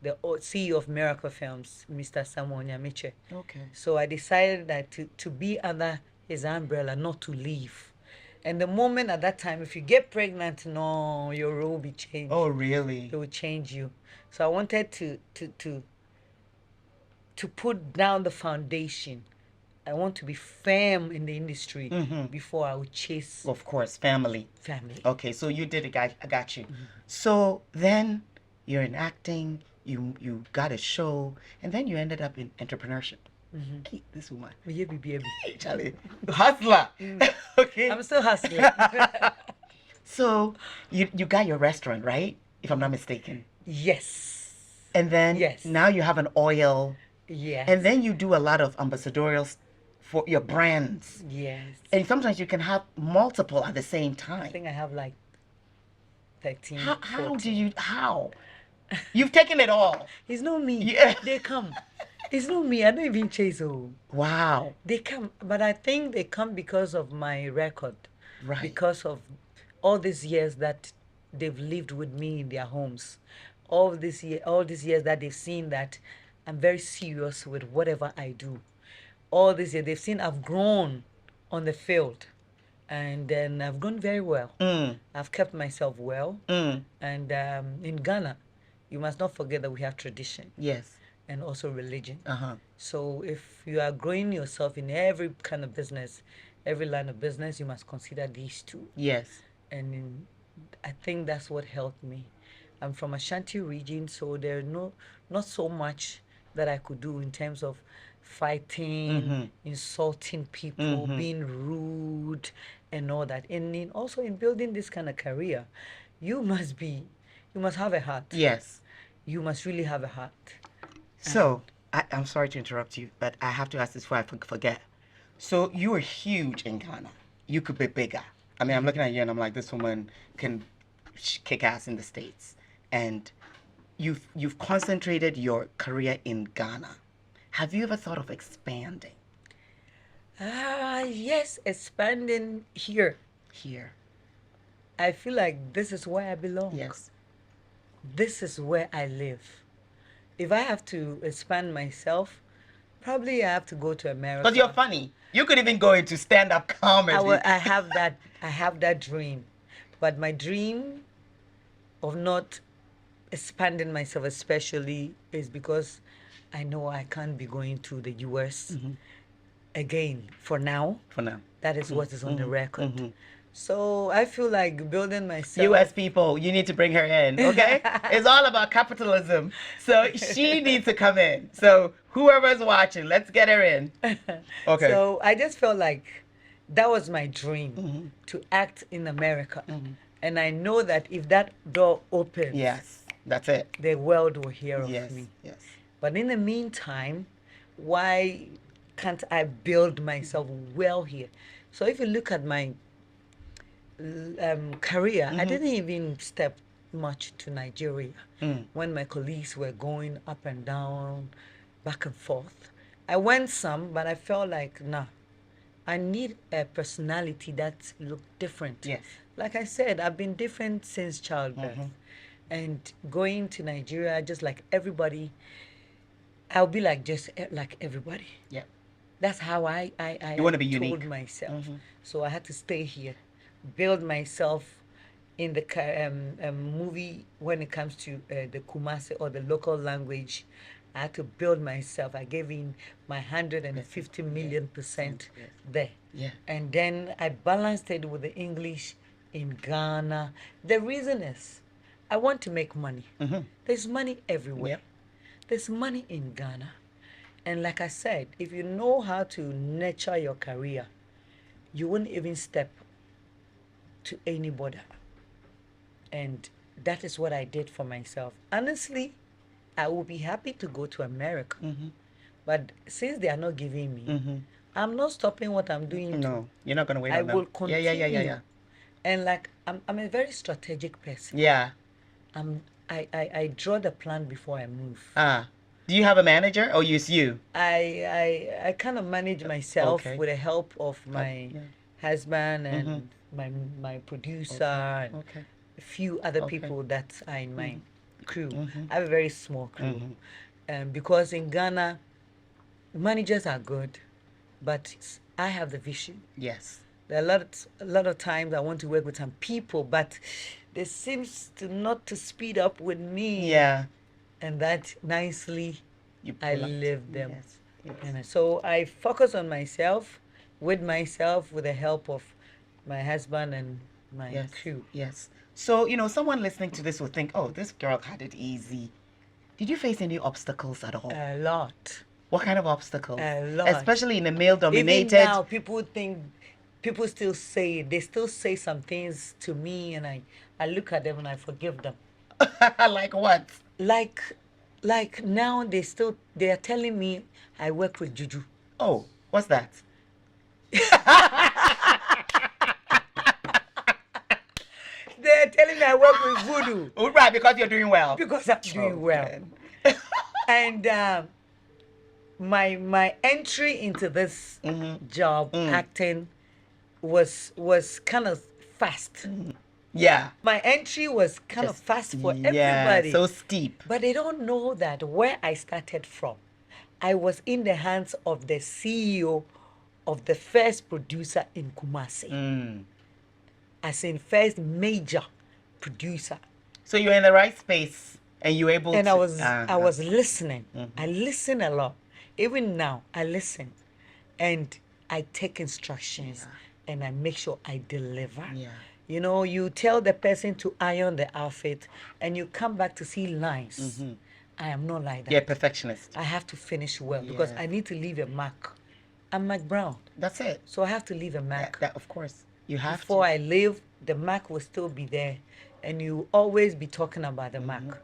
the CEO of Miracle Films, Mr. Samuel Nyamiche. Okay. So I decided that to be under his umbrella, not to leave. And the moment at that time, if you get pregnant, no, your role will be changed. Oh, really? It will change you. So I wanted to put down the foundation. I want to be firm in the industry before I would chase Of course, family. family. Okay, so you did it. I got you. So then you're in acting. You got a show, and then you ended up in entrepreneurship. Hey, this woman. Hey, Charlie, hustler. Okay. I'm still hustling. So you got your restaurant, right? If I'm not mistaken. Yes. And then Yes. now you have an oil. Yes. And then you do a lot of ambassadorials for your brands. Yes. And sometimes you can have multiple at the same time. I think I have like 13. How 14. do you, how? You've taken it all. It's not me. Yeah. They come. It's not me. I don't even chase them. Wow. They come. But I think they come because of my record. Right. Because of all these years that they've lived with me in their homes. All these years that they've seen that I'm very serious with whatever I do. All this year they've seen I've grown on the field, and then I've grown very well. I've kept myself well, and in Ghana, you must not forget that we have tradition. Yes. And also religion. Uh-huh. So if you are growing yourself in every kind of business, every line of business, you must consider these two. Yes. And I think that's what helped me. I'm from Ashanti region, so there's not so much that I could do in terms of fighting, insulting people, being rude, and all that. And also in building this kind of career, you must have a heart. Yes. You must really have a heart. So, I'm sorry to interrupt you, but I have to ask this before I forget. So, you are huge in Ghana. You could be bigger. I mean, I'm looking at you and I'm like, this woman can kick ass in the States. And you've concentrated your career in Ghana. Have you ever thought of expanding? Yes, expanding here. Here. I feel like this is where I belong. Yes. This is where I live. If I have to expand myself, probably I have to go to America. Because you're funny. You could even go into stand-up comedy. I have that dream. But my dream of not expanding myself especially is because I know I can't be going to the US again for now. For now. That is what is on the record. So I feel like building myself. US people, you need to bring her in, okay? It's all about capitalism. So she needs to come in. So whoever's watching, let's get her in. Okay. So I just felt like That was my dream, to act in America. And I know that if that door opens, Yes, that's it. the world will hear of Yes, me. yes. But in the meantime, why can't I build myself well here? So if you look at my career, I didn't even step much to Nigeria when my colleagues were going up and down, back and forth. I went some, but I felt like, nah, I need a personality that looked different. Yes. Like I said, I've been different since childbirth. And going to Nigeria, just like everybody, I'll be like just like everybody. Yeah. That's how I You want to be told unique. myself. So I had to stay here, build myself in the movie when it comes to the Kumasi or the local language. I had to build myself. I gave in my 150 million percent there. Yeah. And then I balanced it with the English in Ghana. The reason is I want to make money. There's money everywhere. Yep. There's money in Ghana. And like I said, if you know how to nurture your career, you wouldn't even step to any border. And that is what I did for myself. Honestly, I would be happy to go to America. But since they are not giving me, I'm not stopping what I'm doing. No, you're not going to wait I on them. will continue. Yeah. And like I'm a very strategic person. Yeah. I draw the plan before I move. Do you have a manager or use you? I kind of manage myself Okay. with the help of my husband and my producer and a few other people that are in my crew. I have a very small crew. Because in Ghana, managers are good, but I have the vision. Yes. There are a lot of times I want to work with some people, but they seems to not to speed up with me. Yeah. And that nicely I live them. Yes. And so I focus on myself, with the help of my husband and my crew. Yes. So, someone listening to this will think, oh, this girl had it easy. Did you face any obstacles at all? A lot. What kind of obstacles? A lot. Especially in a male-dominated... Even now, people still say, they still say some things to me, and I look at them and I forgive them. Like what? Like now they are telling me I work with juju. Oh, what's that? They are telling me I work with voodoo. Oh, right, because you're doing well. Because I'm doing well. And my entry into this job, acting, was kind of fast. Yeah. My entry was kind of fast for everybody. Yeah, so steep. But they don't know that where I started from, I was in the hands of the CEO of the first producer in Kumasi. As in first major producer. So you're in the right space and you're able to... And I was listening. I listen a lot. Even now, I listen. And I take instructions and I make sure I deliver. Yeah. You tell the person to iron the outfit and you come back to see lines. I am not like that. You're a perfectionist. I have to finish well because I need to leave a mark. I'm McBrown. That's it. So I have to leave a mark. That, of course. You have Before to. I leave, the mark will still be there. And you always be talking about the mark.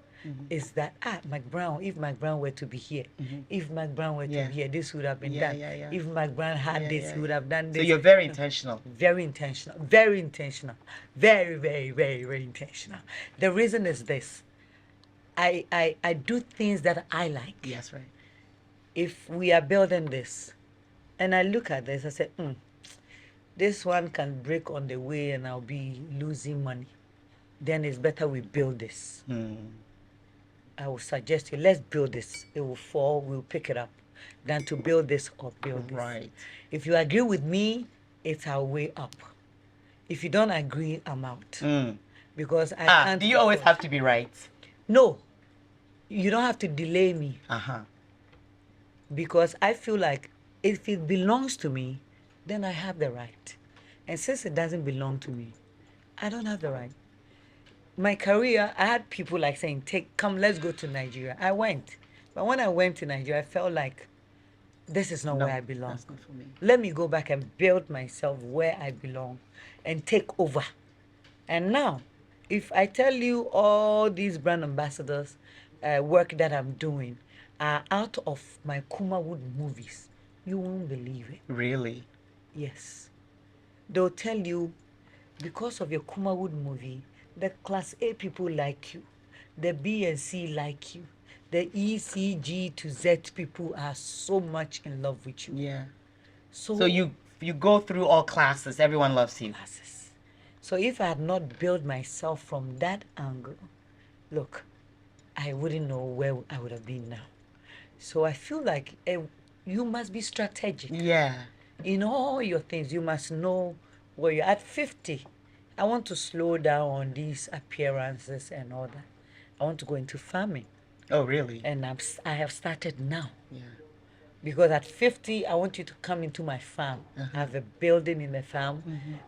Is that, McBrown, if McBrown were to be here, if McBrown were to be here, this would have been done. If McBrown had this, he would have done this. So you're very intentional. Very intentional. Very intentional. Very, very, very, very intentional. The reason is this. I do things that I like. Yes, right. If we are building this, and I look at this, I say, this one can break on the way and I'll be losing money. Then it's better we build this. I will suggest you, let's build this. It will fall, we'll pick it up. Than to build this or build this. Right. If you agree with me, it's our way up. If you don't agree, I'm out. Because I can't... Do you always have to be right? No. You don't have to delay me. Because I feel like if it belongs to me, then I have the right. And since it doesn't belong to me, I don't have the right. My career, I had people like saying, come, let's go to Nigeria. I went. But when I went to Nigeria, I felt like this is not No, where I belong. that's not for me. Let me go back and build myself where I belong and take over. And now, if I tell you all these brand ambassadors work that I'm doing are out of my Kumawood movies, you won't believe it. Really? Yes. They'll tell you, because of your Kumawood movie, the Class A people like you, the B and C like you, the E, C, G to Z people are so much in love with you. Yeah. So, So you go through all classes. Everyone loves you. classes. So if I had not built myself from that angle, look, I wouldn't know where I would have been now. So I feel like you must be strategic. Yeah. In all your things, you must know where you're at 50. I want to slow down on these appearances and all that. I want to go into farming. Oh, really? And I have started now. Yeah. Because at 50, I want you to come into my farm. I have a building in the farm.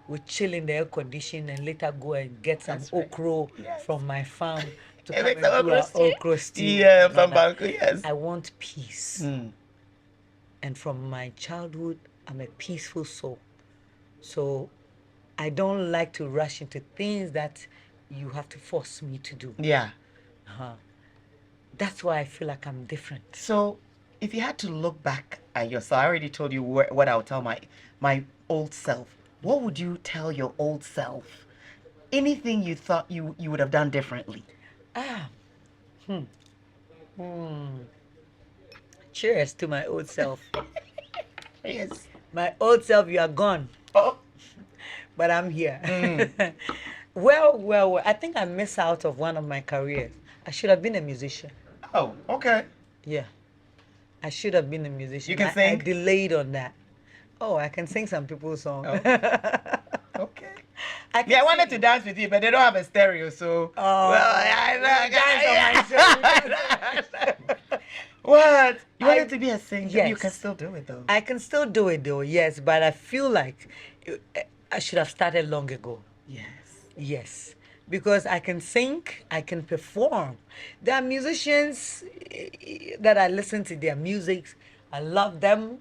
We chill in the air condition and later go and get some That's right. okra Yes. from my farm to And come make and some do our okra stew. okra stew. Yeah, and all some that. banku, yes. I want peace. Mm. And from my childhood, I'm a peaceful soul. So I don't like to rush into things that you have to force me to do. Yeah. That's why I feel like I'm different. So, if you had to look back at yourself, I already told you what I would tell my old self. What would you tell your old self? Anything you thought you would have done differently? Cheers to my old self. Yes. My old self, you are gone, Oh. but I'm here. Well, I think I missed out of one of my careers. I should have been a musician. Oh. Okay. Yeah. I should have been a musician. You can I sing? delayed on that. Oh, I can sing some people's songs. Oh. Okay. I can Yeah, I wanted sing. to dance with you, but they don't have a stereo, so. Oh, What? You I- wanted to be a singer? Yes. You can still do it though. I can still do it though, yes, but I feel like I should have started long ago. Yes. Yes, because I can sing, I can perform. There are musicians that I listen to their music, I love them,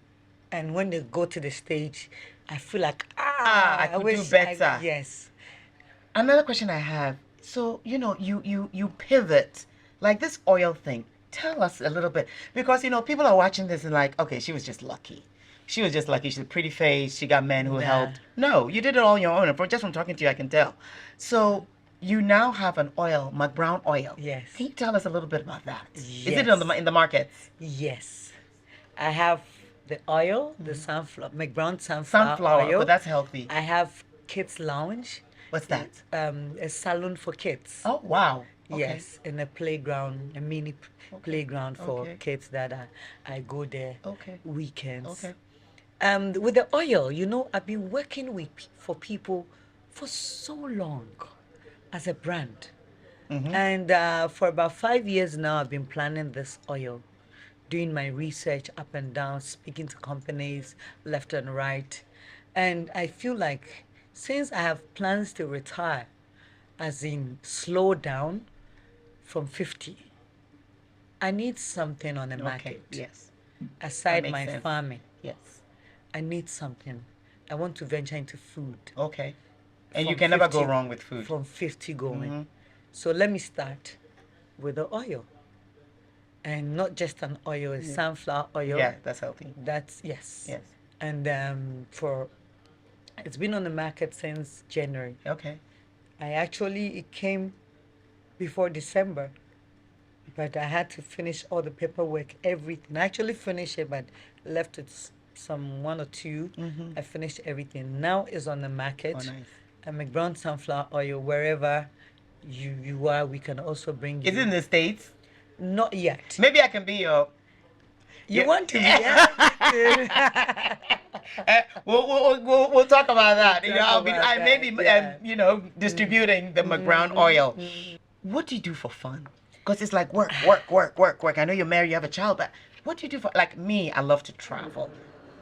and when they go to the stage, I feel like I could do better. Yes. Another question I have. So, you pivot like this oil thing. Tell us a little bit, because people are watching this and like, okay, she was just lucky. She was just lucky. She's a pretty face. She got men who Nah. helped. No, you did it all on your own. And just from talking to you, I can tell. So you now have an oil, McBrown oil. Yes. Can you tell us a little bit about that? Is it Yes. in the markets? Yes. I have the oil, the sunflower, McBrown sunflower oil. But that's healthy. I have Kids Lounge. What's that? A salon for kids. Oh, wow. Okay. Yes, in a playground, a mini playground for Okay. kids that I go there Okay. weekends. Okay. With the oil, I've been working for people for so long as a brand. And for about 5 years now, I've been planning this oil, doing my research up and down, speaking to companies left and right. And I feel like since I have plans to retire, as in slow down from 50, I need something on the market. Yes. Aside That my makes sense. farming, Yes. I need something. I want to venture into food. Okay. And you From can never go 50 wrong with food. From 50 going. So let me start with the oil. And not just an oil, it's sunflower oil. Yeah, that's healthy. That's, yes. Yes. And it's been on the market since January. Okay. It came before December, but I had to finish all the paperwork, everything. I actually finished it, but left it some one or two. I finished everything. Now it's on the market. Oh, nice. And McBrown sunflower oil, wherever you are, we can also bring you. Is it in the States? Not yet. Maybe I can be your. You Yeah. want to be? Yeah? We'll talk about that. Talk about I may be, that, yeah. distributing the McBrown oil. What do you do for fun? Because it's like work. I know you're married, you have a child, but what do you do for, like me, I love to travel.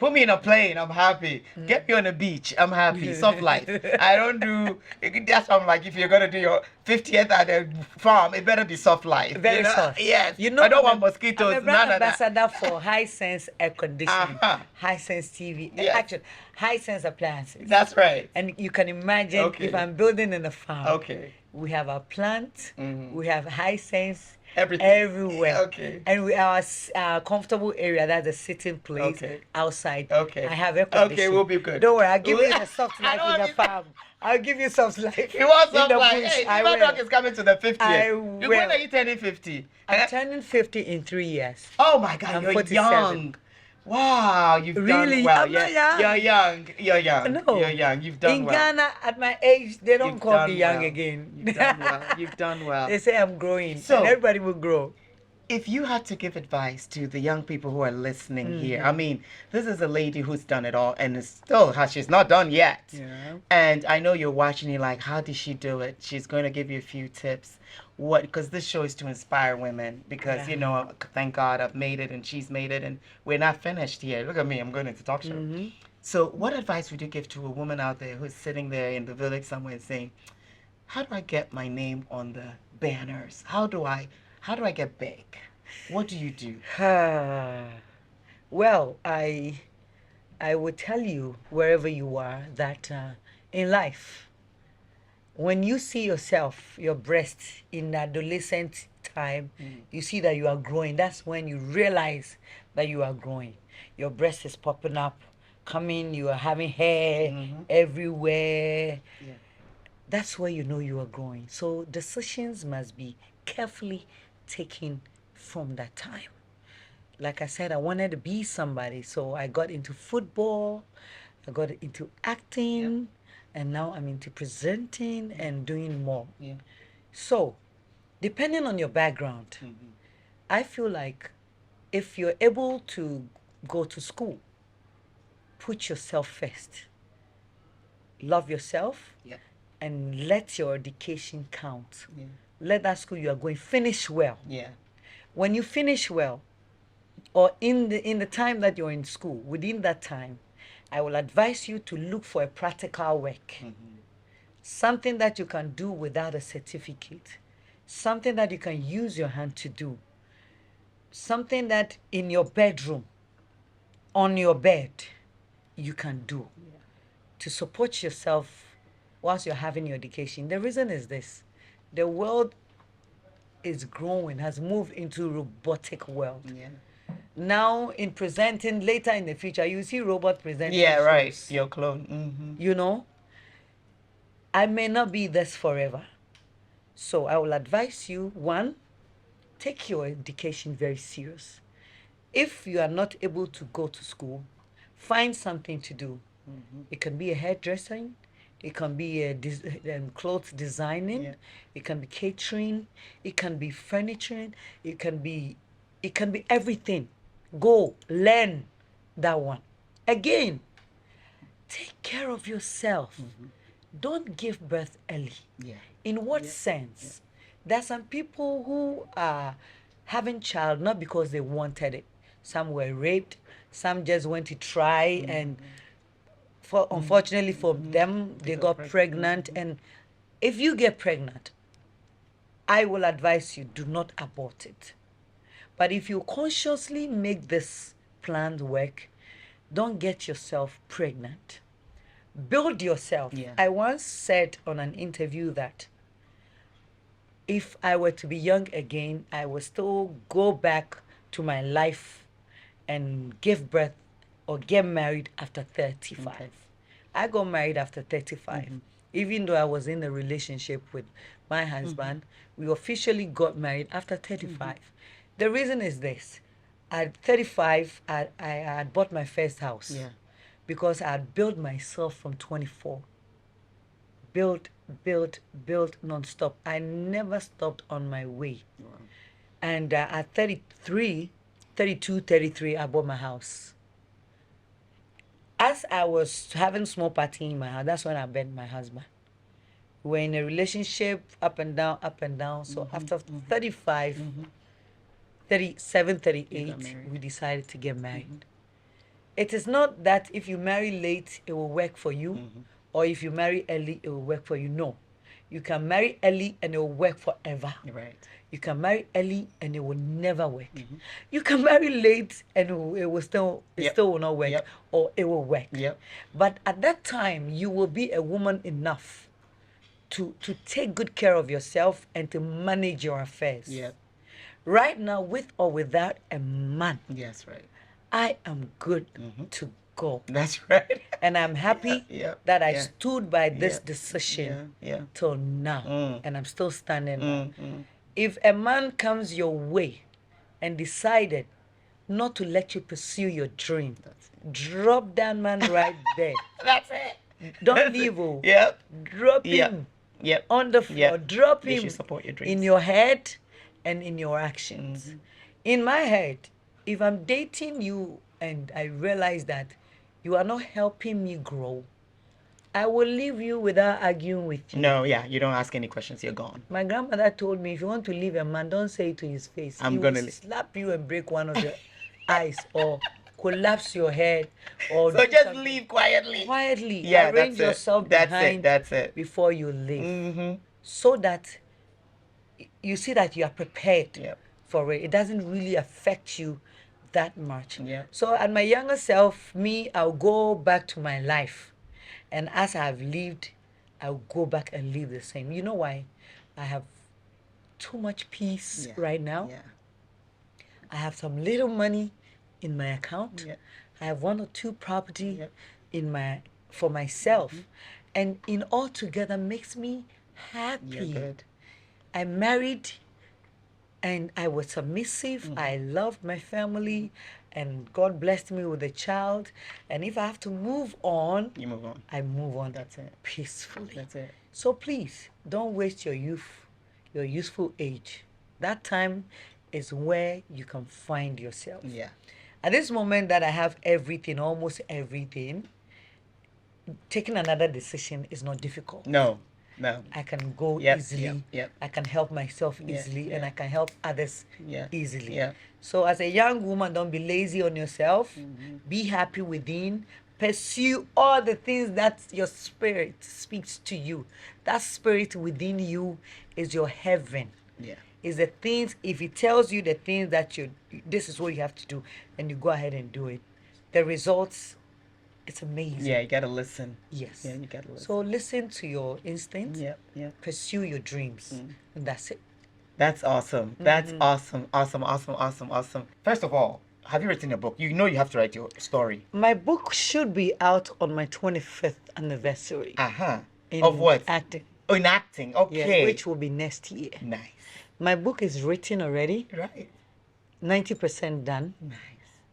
Put me in a plane, I'm happy. Get me on a beach, I'm happy. Soft life. I don't do. That's why I'm like, if you're gonna do your 50th at a farm, it better be soft life. Very soft. Yes. You know, I don't want mosquitoes. I'm a None brand of that. ambassador for High Sense air conditioning, High Sense TV, Yes. actually High Sense appliances. That's right. And you can imagine if I'm building in a farm. Okay. We have our plant. We have High Sense. Everything. Everywhere. Okay. And we our comfortable area, that's a sitting place outside. Okay. I have air conditioning. Okay, we'll be good. Don't worry, I'll give you a soft life in the farm. I'll give you soft life. You want in soft the life? bush. Hey, I Diva will. Dog is coming to the 50th. I When will. are you turning 50? I'm turning 50 in 3 years. Oh my God, I'm you're 47. young. Wow, you've done Really? well. I'm not young. You're young. You're young. No. You're young. You've done in well. Ghana, at my age, they don't You've call done me young well. again. You've done well. You've done well. They say I'm growing. So- and everybody will grow. If you had to give advice to the young people who are listening here, I mean, this is a lady who's done it all and is still, she's not done yet. Yeah. And I know you're watching, you're like, how did she do it? She's going to give you a few tips. Because this show is to inspire women because, you know, thank God I've made it and she's made it and we're not finished here. Look at me, I'm going into talk show. So what advice would you give to a woman out there who's sitting there in the village somewhere saying, how do I get my name on the banners? How do I get big? What do you do? Well, I would tell you wherever you are that in life, when you see yourself, your breast in adolescent time, you see that you are growing. That's when you realize that you are growing. Your breast is popping up, coming, you are having hair everywhere. Yeah. That's where you know you are growing. So decisions must be carefully taken from that time. Like I said, I wanted to be somebody, so I got into football, I got into acting, and now I'm into presenting and doing more. Yeah. So, depending on your background, I feel like if you're able to go to school, put yourself first. Love yourself, and let your education count. Yeah. Let that school you are going finish well. Yeah. When you finish well, or in the time that you're in school, within that time, I will advise you to look for a practical work. Something that you can do without a certificate. Something that you can use your hand to do. Something that in your bedroom, on your bed, you can do to support yourself whilst you're having your education. The reason is this. The world is growing, has moved into robotic world. Yeah. Now, in presenting, later in the future, you see robot presenting. Yeah, shows. right. Your clone. You know, I may not be this forever. So I will advise you, one, take your education very serious. If you are not able to go to school, find something to do. It can be a hairdressing, it can be a clothes designing, it can be catering, it can be furniture, it can be everything. Go learn that one. Again, take care of yourself. Don't give birth early. Yeah. In what sense? There are some people who are having child not because they wanted it. Some were raped, some just went to try and unfortunately for them, they got pregnant. And if you get pregnant, I will advise you, do not abort it. But if you consciously make this planned work, don't get yourself pregnant. Build yourself. Yeah. I once said on an interview that if I were to be young again, I would still go back to my life and give birth or get married after 35. Okay. I got married after 35. Even though I was in a relationship with my husband, we officially got married after 35. The reason is this. At 35, I had bought my first house. Yeah. Because I had built myself from 24. Built non-stop. I never stopped on my way. Wow. And at 32, 33, I bought my house. As I was having small party in my house, that's when I met my husband. We were in a relationship, up and down. So after 35, 37, 38, we decided to get married. It is not that if you marry late, it will work for you, or if you marry early, it will work for you. No. You can marry early and it will work forever. Right. You can marry early and it will never work. You can marry late and it will still still will not work, or it will work. But at that time, you will be a woman enough to take good care of yourself and to manage your affairs. Right now, with or without a man, Yes, right. I am good to go. That's right. And I'm happy that I stood by this decision Yeah. till now. And I'm still standing by. If a man comes your way and decided not to let you pursue your dream, drop that man right there. That's it. Don't leave. Drop him Yep. on the floor. Drop You him should support your dreams. in your head and in your actions. In my head, if I'm dating you and I realize that you are not helping me grow, I will leave you without arguing with you. No, yeah, you don't ask any questions. You're gone. My grandmother told me, if you want to leave a man, don't say it to his face. I'm He gonna will slap you and break one of your eyes, or collapse your head, or So do just something. leave quietly. Quietly. Yeah, arrange that's it. yourself That's behind That's it. before you leave, so that you see that you are prepared for it. It doesn't really affect you that much. So at my younger self, I'll go back to my life. And as I've lived, I'll go back and live the same. You know why? I have too much peace right now. I have some little money in my account. I have 1 or 2 property for myself. And in all together makes me happy. Good. I'm married and I was submissive. I loved my family, and God blessed me with a child. And if I have to move on, You move on. I move on. That's it. Peacefully. That's it. So please, don't waste your youth, your useful age. That time is where you can find yourself. Yeah. At this moment that I have everything, almost everything, taking another decision is not difficult. No. I can go Yep, easily. yep. I can help myself easily, and I can help others easily. Yeah. So as a young woman, don't be lazy on yourself. Be happy within. Pursue all the things that your spirit speaks to you. That spirit within you is your heaven. Yeah. Is the things, if it tells you the things that this is what you have to do, and you go ahead and do it. The results, it's amazing. Yeah, you gotta listen. Yes. Yeah, you gotta listen. So listen to your instincts. Yeah. Pursue your dreams. And that's it. That's awesome. That's awesome. Awesome. First of all, have you written a book? You know you have to write your story. My book should be out on my 25th anniversary. Of what? Acting. Oh, in acting. Okay. Yeah, which will be next year. Nice. My book is written already. Right. 90% done. Nice.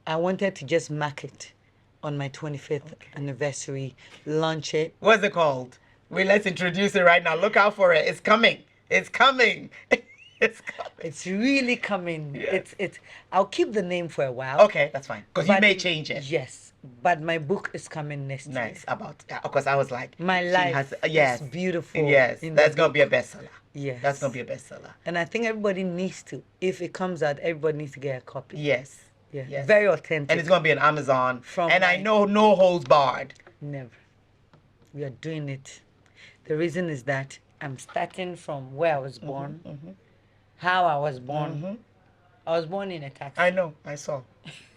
I wanted to just mark it on my 25th anniversary, launch it. What's it called? Let's introduce it right now. Look out for it. It's coming. It's coming. It's coming. It's really coming. Yeah. I'll keep the name for a while. Okay, that's fine. Because you may change it. Yes, but my book is coming next year. Nice. Because I was like, My she life yes. is beautiful. Yes, in that's the going to book. be a bestseller. Yes. That's going to be a bestseller. And I think everybody needs to. If it comes out, everybody needs to get a copy. Yes. Yeah. Yes. Very authentic. And it's going to be on Amazon. From and I my- know no holds barred. Never. We are doing it. The reason is that I'm starting from where I was born, how I was born. I was born in a taxi. I know. I saw.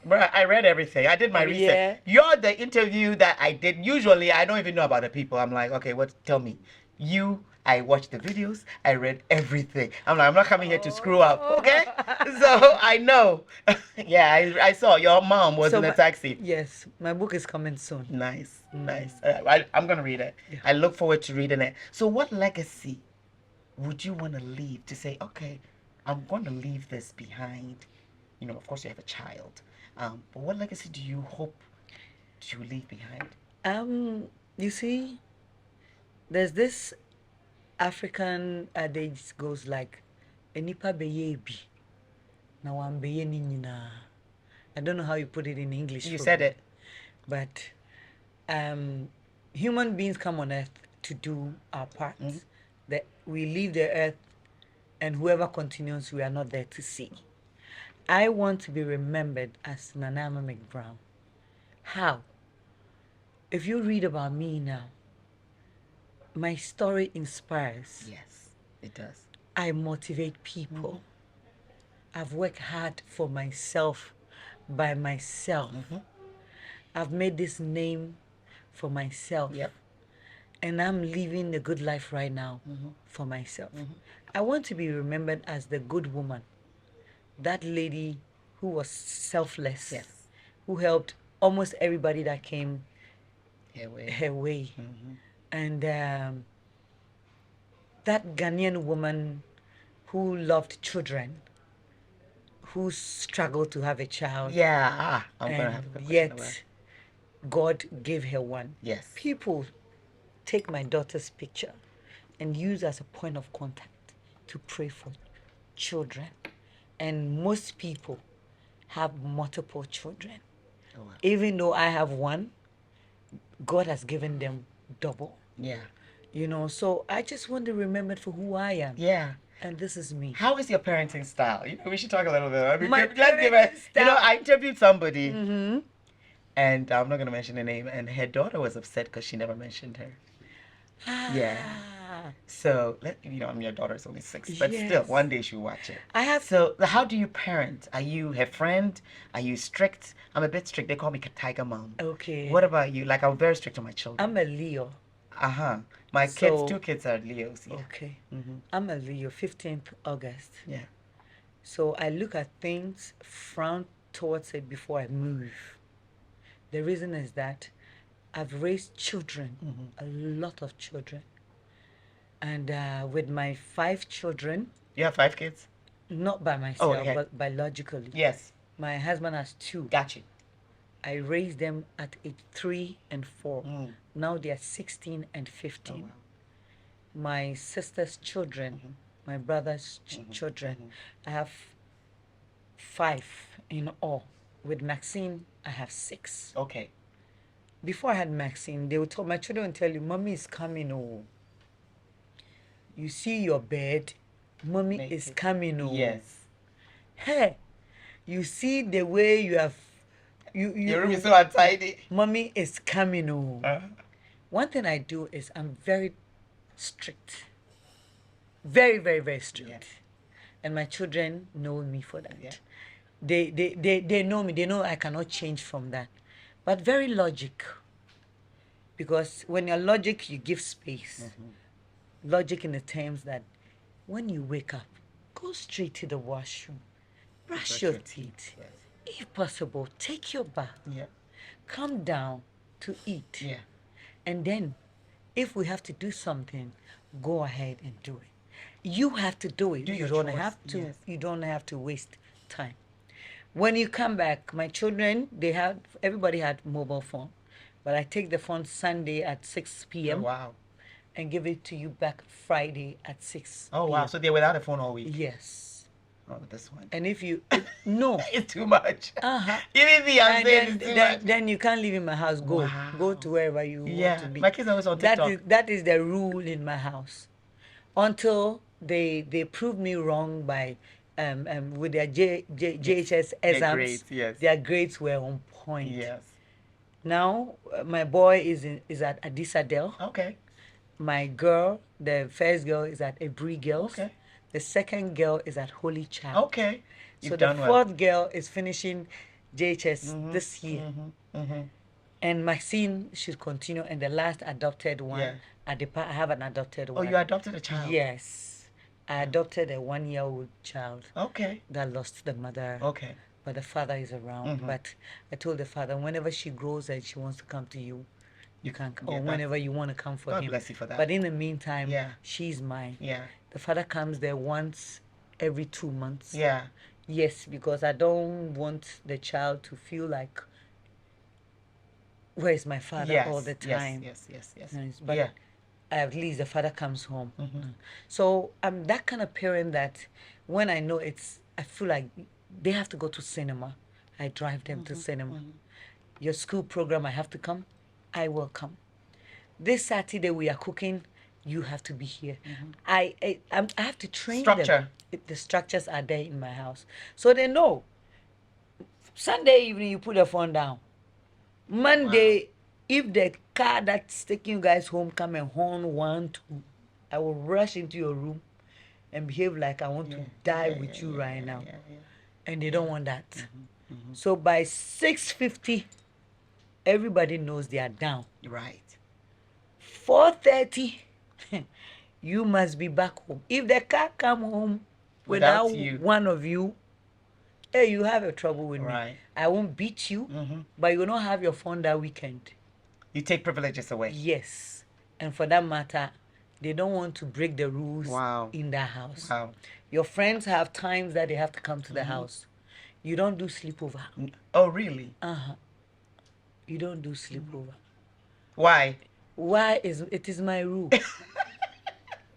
But I read everything. I did my research. Yeah. You're the interview that I did. Usually, I don't even know about the people. I'm like, okay, tell me. I watched the videos. I read everything. I'm like, I'm not coming here to screw up. Okay? So I know. Yeah, I saw your mom was in a taxi. Yes, my book is coming soon. Nice. I'm going to read it. Yeah. I look forward to reading it. So what legacy would you want to leave to say, okay, I'm going to leave this behind? You know, of course you have a child. But what legacy do you hope to leave behind? You see, there's this African adage goes like, "Enipa beye bi, na wan beye ni nyina." I don't know how you put it in English. You said it. But human beings come on earth to do our part. That we leave the earth, and whoever continues, we are not there to see. I want to be remembered as Ama McBrown. How? If you read about me now, my story inspires. Yes, it does. I motivate people. I've worked hard for myself, by myself. I've made this name for myself. Yep. And I'm living a good life right now for myself. I want to be remembered as the good woman, that lady who was selfless, Yes. who helped almost everybody that came Her way. her way. And that Ghanaian woman who loved children, who struggled to have a child, Yeah. I'm gonna have a and question yet about. God gave her one. Yes. People take my daughter's picture and use as a point of contact to pray for children. And most people have multiple children. Oh, wow. Even though I have one, God has given them double. Yeah. You know, so I just want to remember for who I am. Yeah. And this is me. How is your parenting style? You know, we should talk a little bit. I mean, My let's give parenting it. You know, style- I interviewed somebody, and I'm not gonna mention the name, and her daughter was upset because she never mentioned her. Yeah. So I mean, your daughter's only 6, but still, Yes. one day she'll watch it. I have So, how do you parent? Are you her friend? Are you strict? I'm a bit strict. They call me tiger mom. Okay. What about you? Like, I'm very strict on my children. I'm a Leo. My So- 2 kids are Leos. Yeah. Okay. I'm a Leo, 15th August. Yeah. So I look at things, frown towards it before I move. The reason is that I've raised children, a lot of children. And with my 5 children, You have 5 kids? not by myself, okay. but biologically. Yes. My husband has 2. Got you. I raised them at age 3 and 4. Mm. Now they are 16 and 15. Oh, wow. My sister's children, my brother's children, I have 5 in all. With Maxine, I have 6. Okay. Before I had Maxine, they would tell my children would tell you, "Mommy is coming, oh. You see your bed, Mommy Make is it- coming, oh. Yes. Hey, you see the way you have, Your room is so untidy. Mommy is coming, oh." Uh-huh. One thing I do is I'm very strict. Very, very, very strict. Yeah. And my children know me for that. Yeah. They know me. They know I cannot change from that. But very logic. Because when you're logic, you give space. Logic in the terms that when you wake up, go straight to the washroom. Brush your teeth. Yes. If possible, take your bath. Yeah. Come down to eat. Yeah. And then, if we have to do something, go ahead and do it. You have to do it. Do you your don't chores, have to. yes. You don't have to waste time. When you come back, my children, everybody had mobile phone, but I take the phone Sunday at 6 Oh, p.m. wow. and give it to you back Friday at 6 Oh, wow. p.m. So they're without a phone all week. Yes. Oh, this one. And if you no, It's too much. uh-huh. Even me, I'm And saying then, it's too then, much. then you can't leave in my house. Go Wow. to wherever you Yeah. want to be. My kids are always on That TikTok. that is the rule in my house. Until they proved me wrong by with their JHS exams. grades, yes. Their grades were on point. Yes. Now my boy is at Adisadel. Okay. My girl, the first girl, is at Ebri Girls. Okay. The second girl is at Holy Child. Okay. So You've the done well. fourth girl is finishing JHS this year. And Maxine should continue. And the last adopted one, Yeah. I have an adopted Oh, one. you adopted a child? Yes. I adopted a 1-year-old child Okay. that lost the mother. Okay. But the father is around. But I told the father, whenever she grows and she wants to come to you, you can come. Or Yeah, whenever you want to come for God him. bless you for that. But in the meantime, Yeah. she's mine. Yeah. The father comes there once every 2 months. Yeah. Yes, because I don't want the child to feel like, where's my father Yes. all the time? Yes. Yes, but yeah. at least the father comes home. So I'm that kind of parent that when I know I feel like they have to go to cinema, I drive them to cinema. Your school program, I have to come, I will come. This Saturday we are cooking, you have to be here. I have to train Structure. them. The structures are there in my house. So they know. Sunday evening, you put the phone down. Monday, if the car that's taking you guys home come and horn 1, 2, I will rush into your room and behave like I want to die with you right now. And they don't want that. So by 6:50, everybody knows they are down. Right. 4:30, you must be back home. If the car come home without you. one of you, hey, you have a trouble with Right. me. I won't beat you, but you will not have your phone that weekend. You take privileges away. Yes. And for that matter, they don't want to break the rules Wow. in their house. Wow. Your friends have times that they have to come to the house. You don't do sleepover. Oh, really? You don't do sleepover. Why? Why is it is my rule.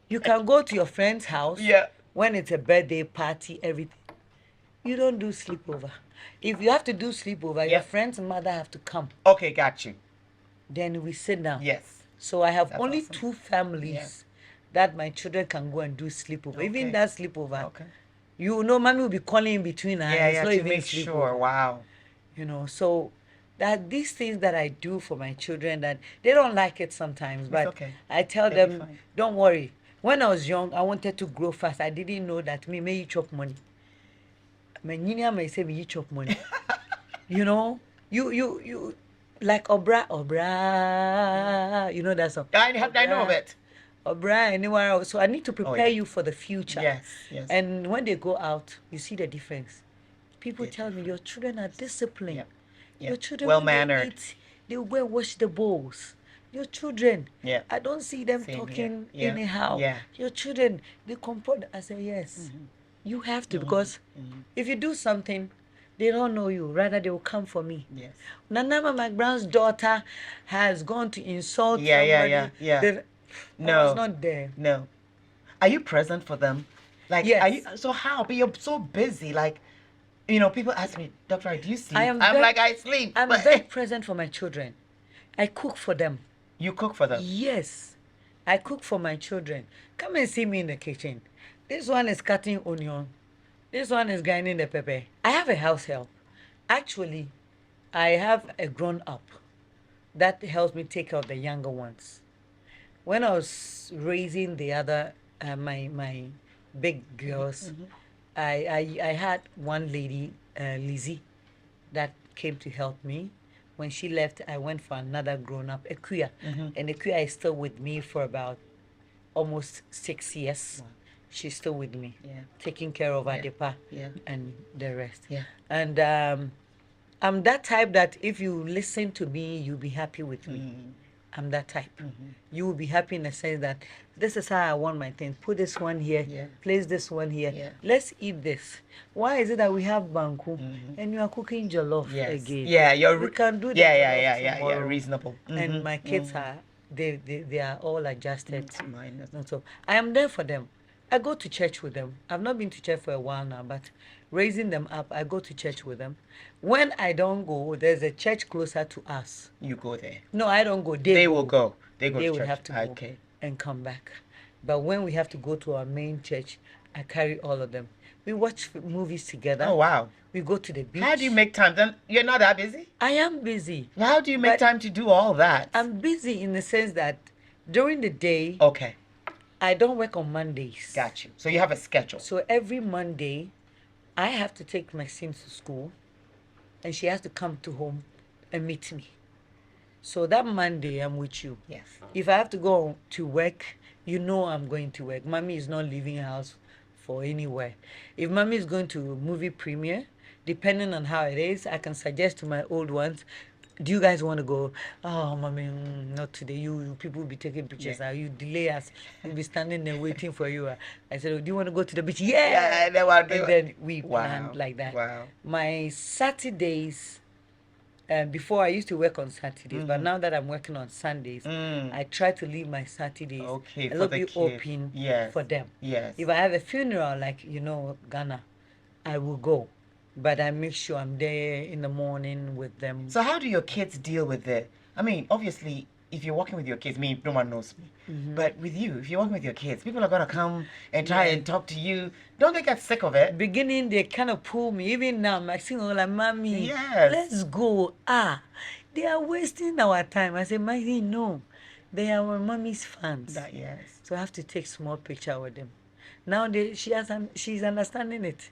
You can go to your friend's house when it's a birthday party, everything. You don't do sleepover. If you have to do sleepover, your friend's mother have to come. Okay, got you. Then we sit down. Yes. So I have That's only awesome. 2 families that my children can go and do sleepover. Okay. Even that sleepover, Okay. you know, mommy will be calling in between us. Yeah, It's yeah, not to even make sleepover. sure. Wow. You know, so that these things that I do for my children, that they don't like it sometimes, but okay. I tell They'll be them, fine. don't worry. When I was young, I wanted to grow fast. I didn't know that me may chop money. My ninia may say me chop money. You know, you like Obra, you know that song. I know of it. Obra, anywhere else. So I need to prepare you for the future. Yes, yes. And when they go out, you see the difference. People tell me your children are disciplined. Your children Well-mannered. when they eat, they will go and wash the bowls. Your children, Yeah. I don't see them Same talking here. Yeah. anyhow. Yeah. Your children, they comport. I say yes, you have to, because if you do something, they don't know you. Rather, they will come for me. Yes. Ama McBrown's daughter has gone to insult Yeah, somebody. yeah. I was not there. No. Are you present for them? Like, Yes. Are you, so how? But you're so busy. Like, you know, people ask me, Doctor, do you sleep? I'm very- like, I sleep. I'm but very present for my children. I cook for them. You cook for them? Yes, I cook for my children. Come and see me in the kitchen. This one is cutting onion. This one is grinding the pepper. I have a house help. Actually, I have a grown up that helps me take care of the younger ones. When I was raising the other, my big girls, I had one lady, Lizzie, that came to help me. When she left, I went for another grown-up, Akuya. And Akuya is still with me for about almost 6 years. Wow. She's still with me, taking care of Adepa and the rest. Yeah. And I'm that type that if you listen to me, you'll be happy with me. I'm that type. You will be happy in the sense that this is how I want my thing. Put this one here, place this one here. Let's eat this. Why is it that we have banku and you are cooking jollof again? Yeah, we can do that. Yeah, reasonable. And my kids are they are all adjusted. So I am there for them. I go to church with them. I've not been to church for a while now, but raising them up, I go to church with them. When I don't go, there's a church closer to us. You go there? No, I don't go. They will go. They go to would church. have to go and come back. But when we have to go to our main church, I carry all of them. We watch movies together. Oh, wow. We go to the beach. How do you make time? Then you're not that busy? I am busy. How do you make time to do all that? I'm busy in the sense that during the day, okay, I don't work on Mondays. Got you. So you have a schedule. So every Monday, I have to take Maxine to school, and she has to come to home and meet me. So that Monday, I'm with you. Yes. If I have to go to work, you know I'm going to work. Mommy is not leaving house for anywhere. If mommy is going to movie premiere, depending on how it is, I can suggest to my old ones, do you guys want to go? Oh, mommy, not today. You people will be taking pictures. You delay us. We'll be standing there waiting for you. I said, oh, do you want to go to the beach? Yeah. And then we planned like that. Wow. My Saturdays, before I used to work on Saturdays, but now that I'm working on Sundays, I try to leave my Saturdays a little bit open for them. Yes. If I have a funeral, like, Ghana, I will go. But I make sure I'm there in the morning with them. So how do your kids deal with it? I mean, obviously, if you're working with your kids, no one knows me. But with you, if you're working with your kids, people are going to come and try and talk to you. Don't they get sick of it? Beginning, they kind of pull me. Even now, Maxine was like, Mommy, let's go. They are wasting our time. I said, Maggie, no. They are our mommy's fans. Yes. So I have to take small picture with them. Now she's understanding it.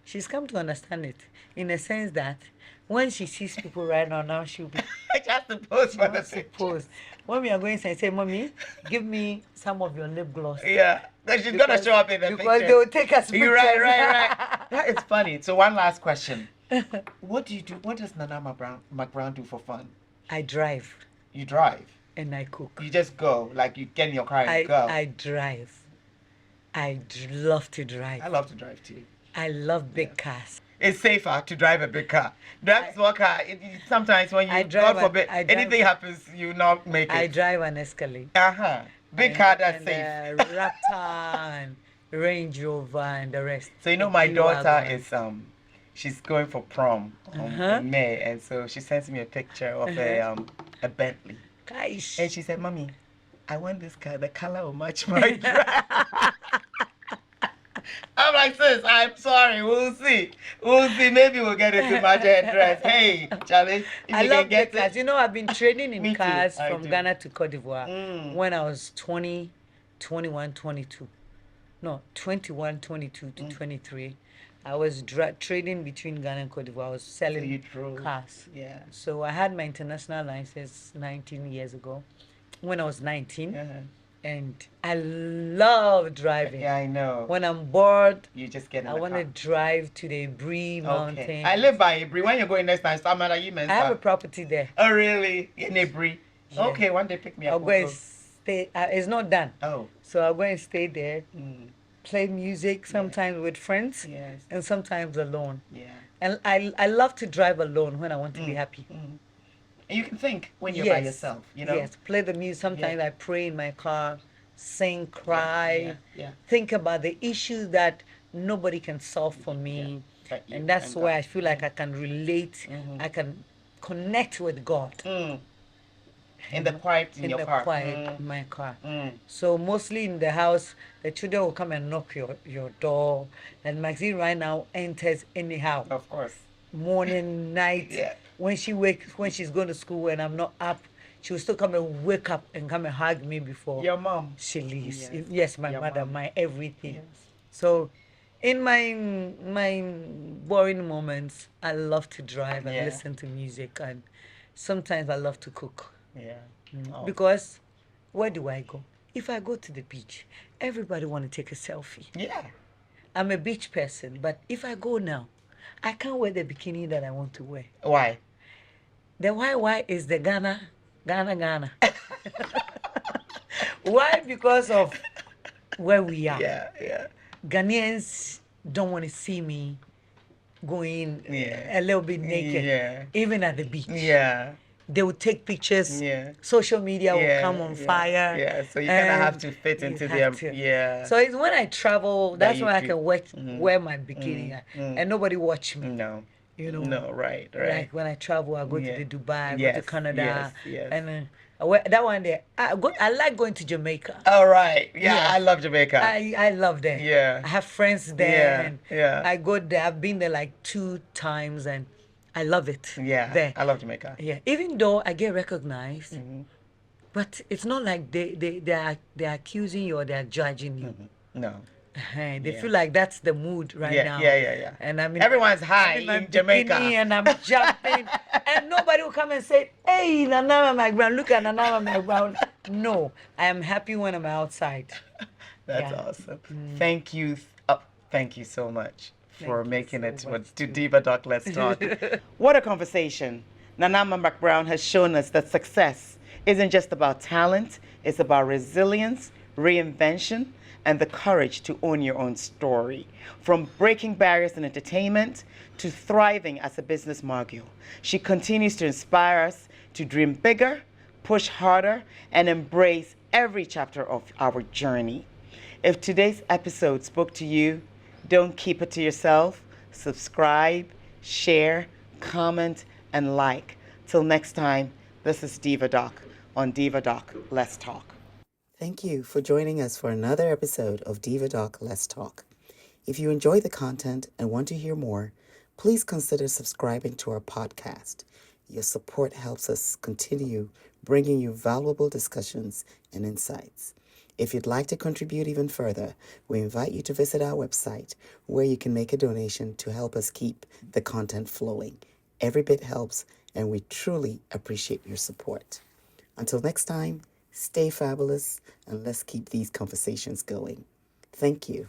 She's come to understand it in a sense that when she sees people right now she'll be Just to pose for the wants to pose. When we are going to say, Mommy, give me some of your lip gloss. Yeah. Then she's gonna show up in the Because picture. they will take us pictures. You're right. That is funny. So one last question. What do you do? What does Nana McBrown do for fun? I drive You drive. and I cook. You just go. Like you get in your car and go. I drive. I love to drive. I love to drive too. I love big cars. It's safer to drive a big car. Drive a small car. Sometimes when you, God forbid, anything happens, you not make it. I drive an Escalade. Big car that's safe. Raptor and Range Rover and the rest. So you know, my daughter is she's going for prom in May, and so she sends me a picture of a Bentley. Gosh. And she said, "Mommy, I want this car. The color will match my dress." I'm like, sis, I'm sorry. We'll see. Maybe we'll get it to match her dress. Hey, Charlie, if I you love can get cars. it. You know, I've been training in Me too. cars I from do. Ghana to Cote d'Ivoire when I was 20, 21, 22. No, 21, 22 to 23. I was trading between Ghana and Cote d'Ivoire. I was selling cars. Yeah. So I had my international license 19 years ago when I was 19. And I love driving. Yeah, I know. When I'm bored, You just get in I the want car. to drive to the Brie Mountain. Okay. I live by Ibri. When you're going next time, I have a property there. Oh, really? In Ibri? Yeah. Okay, one day pick me up. I'll go and stay. It's not done. Oh. So I'll go and stay there, play music, sometimes with friends, Yes. and sometimes alone. Yeah. And I love to drive alone when I want to be happy. And you can think when you're by yourself, you know? Yes, play the music. Sometimes I pray in my car, sing, cry, Yeah. think about the issues that nobody can solve for me. And that's why I feel like I can relate, I can connect with God. In the quiet in your car. Quiet in my car. So mostly in the house, the children will come and knock your door. And Maxine right now enters anyhow. Of course. Morning, night. Yeah. When she's going to school and I'm not up, she will still come and wake up and come and hug me before Your mom. she leaves. Yes. Yes, my Your mother, mom. my everything. Yes. So in my boring moments, I love to drive and listen to music, and sometimes I love to cook. Yeah. Because where do I go? If I go to the beach, everybody want to take a selfie. Yeah. I'm a beach person, but if I go now, I can't wear the bikini that I want to wear. Why? The why is the Ghana. Why? Because of where we are. Yeah. Ghanaians don't want to see me going a little bit naked, even at the beach. Yeah. They will take pictures. Yeah. Social media will come on fire. Yeah. So you kind of have to fit into their. Yeah. So it's when I travel, that's when I do. can wear my bikini and nobody watch me. No. You know. No. Right. Like when I travel, I go to the Dubai, I go to Canada, Yes. and I wear that one there. I like going to Jamaica. All right. Yeah, I love Jamaica. I love them. Yeah. I have friends there. Yeah. I go there. I've been there like 2 times, and I love it. Yeah. There. I love Jamaica. Yeah. Even though I get recognized, but it's not like they're accusing you or they're judging you. No. They feel like that's the mood right now. Yeah. And I mean, Everyone's high I'm in Jamaica. and I'm jumping, and nobody will come and say, "Hey, Nana McBrown, look at Nana McBrown." No, I am happy when I'm outside. That's awesome. Thank you. Thank you so much for making it to Diva Doc Let's Talk. What a conversation. Nana McBrown has shown us that success isn't just about talent, it's about resilience, reinvention, and the courage to own your own story. From breaking barriers in entertainment to thriving as a business mogul, she continues to inspire us to dream bigger, push harder, and embrace every chapter of our journey. If today's episode spoke to you, don't keep it to yourself. Subscribe, share, comment, and like. Till next time, this is Diva Doc on Diva Doc Let's Talk. Thank you for joining us for another episode of Diva Doc Let's Talk. If you enjoy the content and want to hear more, please consider subscribing to our podcast. Your support helps us continue bringing you valuable discussions and insights. If you'd like to contribute even further, we invite you to visit our website where you can make a donation to help us keep the content flowing. Every bit helps, and we truly appreciate your support. Until next time, stay fabulous and let's keep these conversations going. Thank you.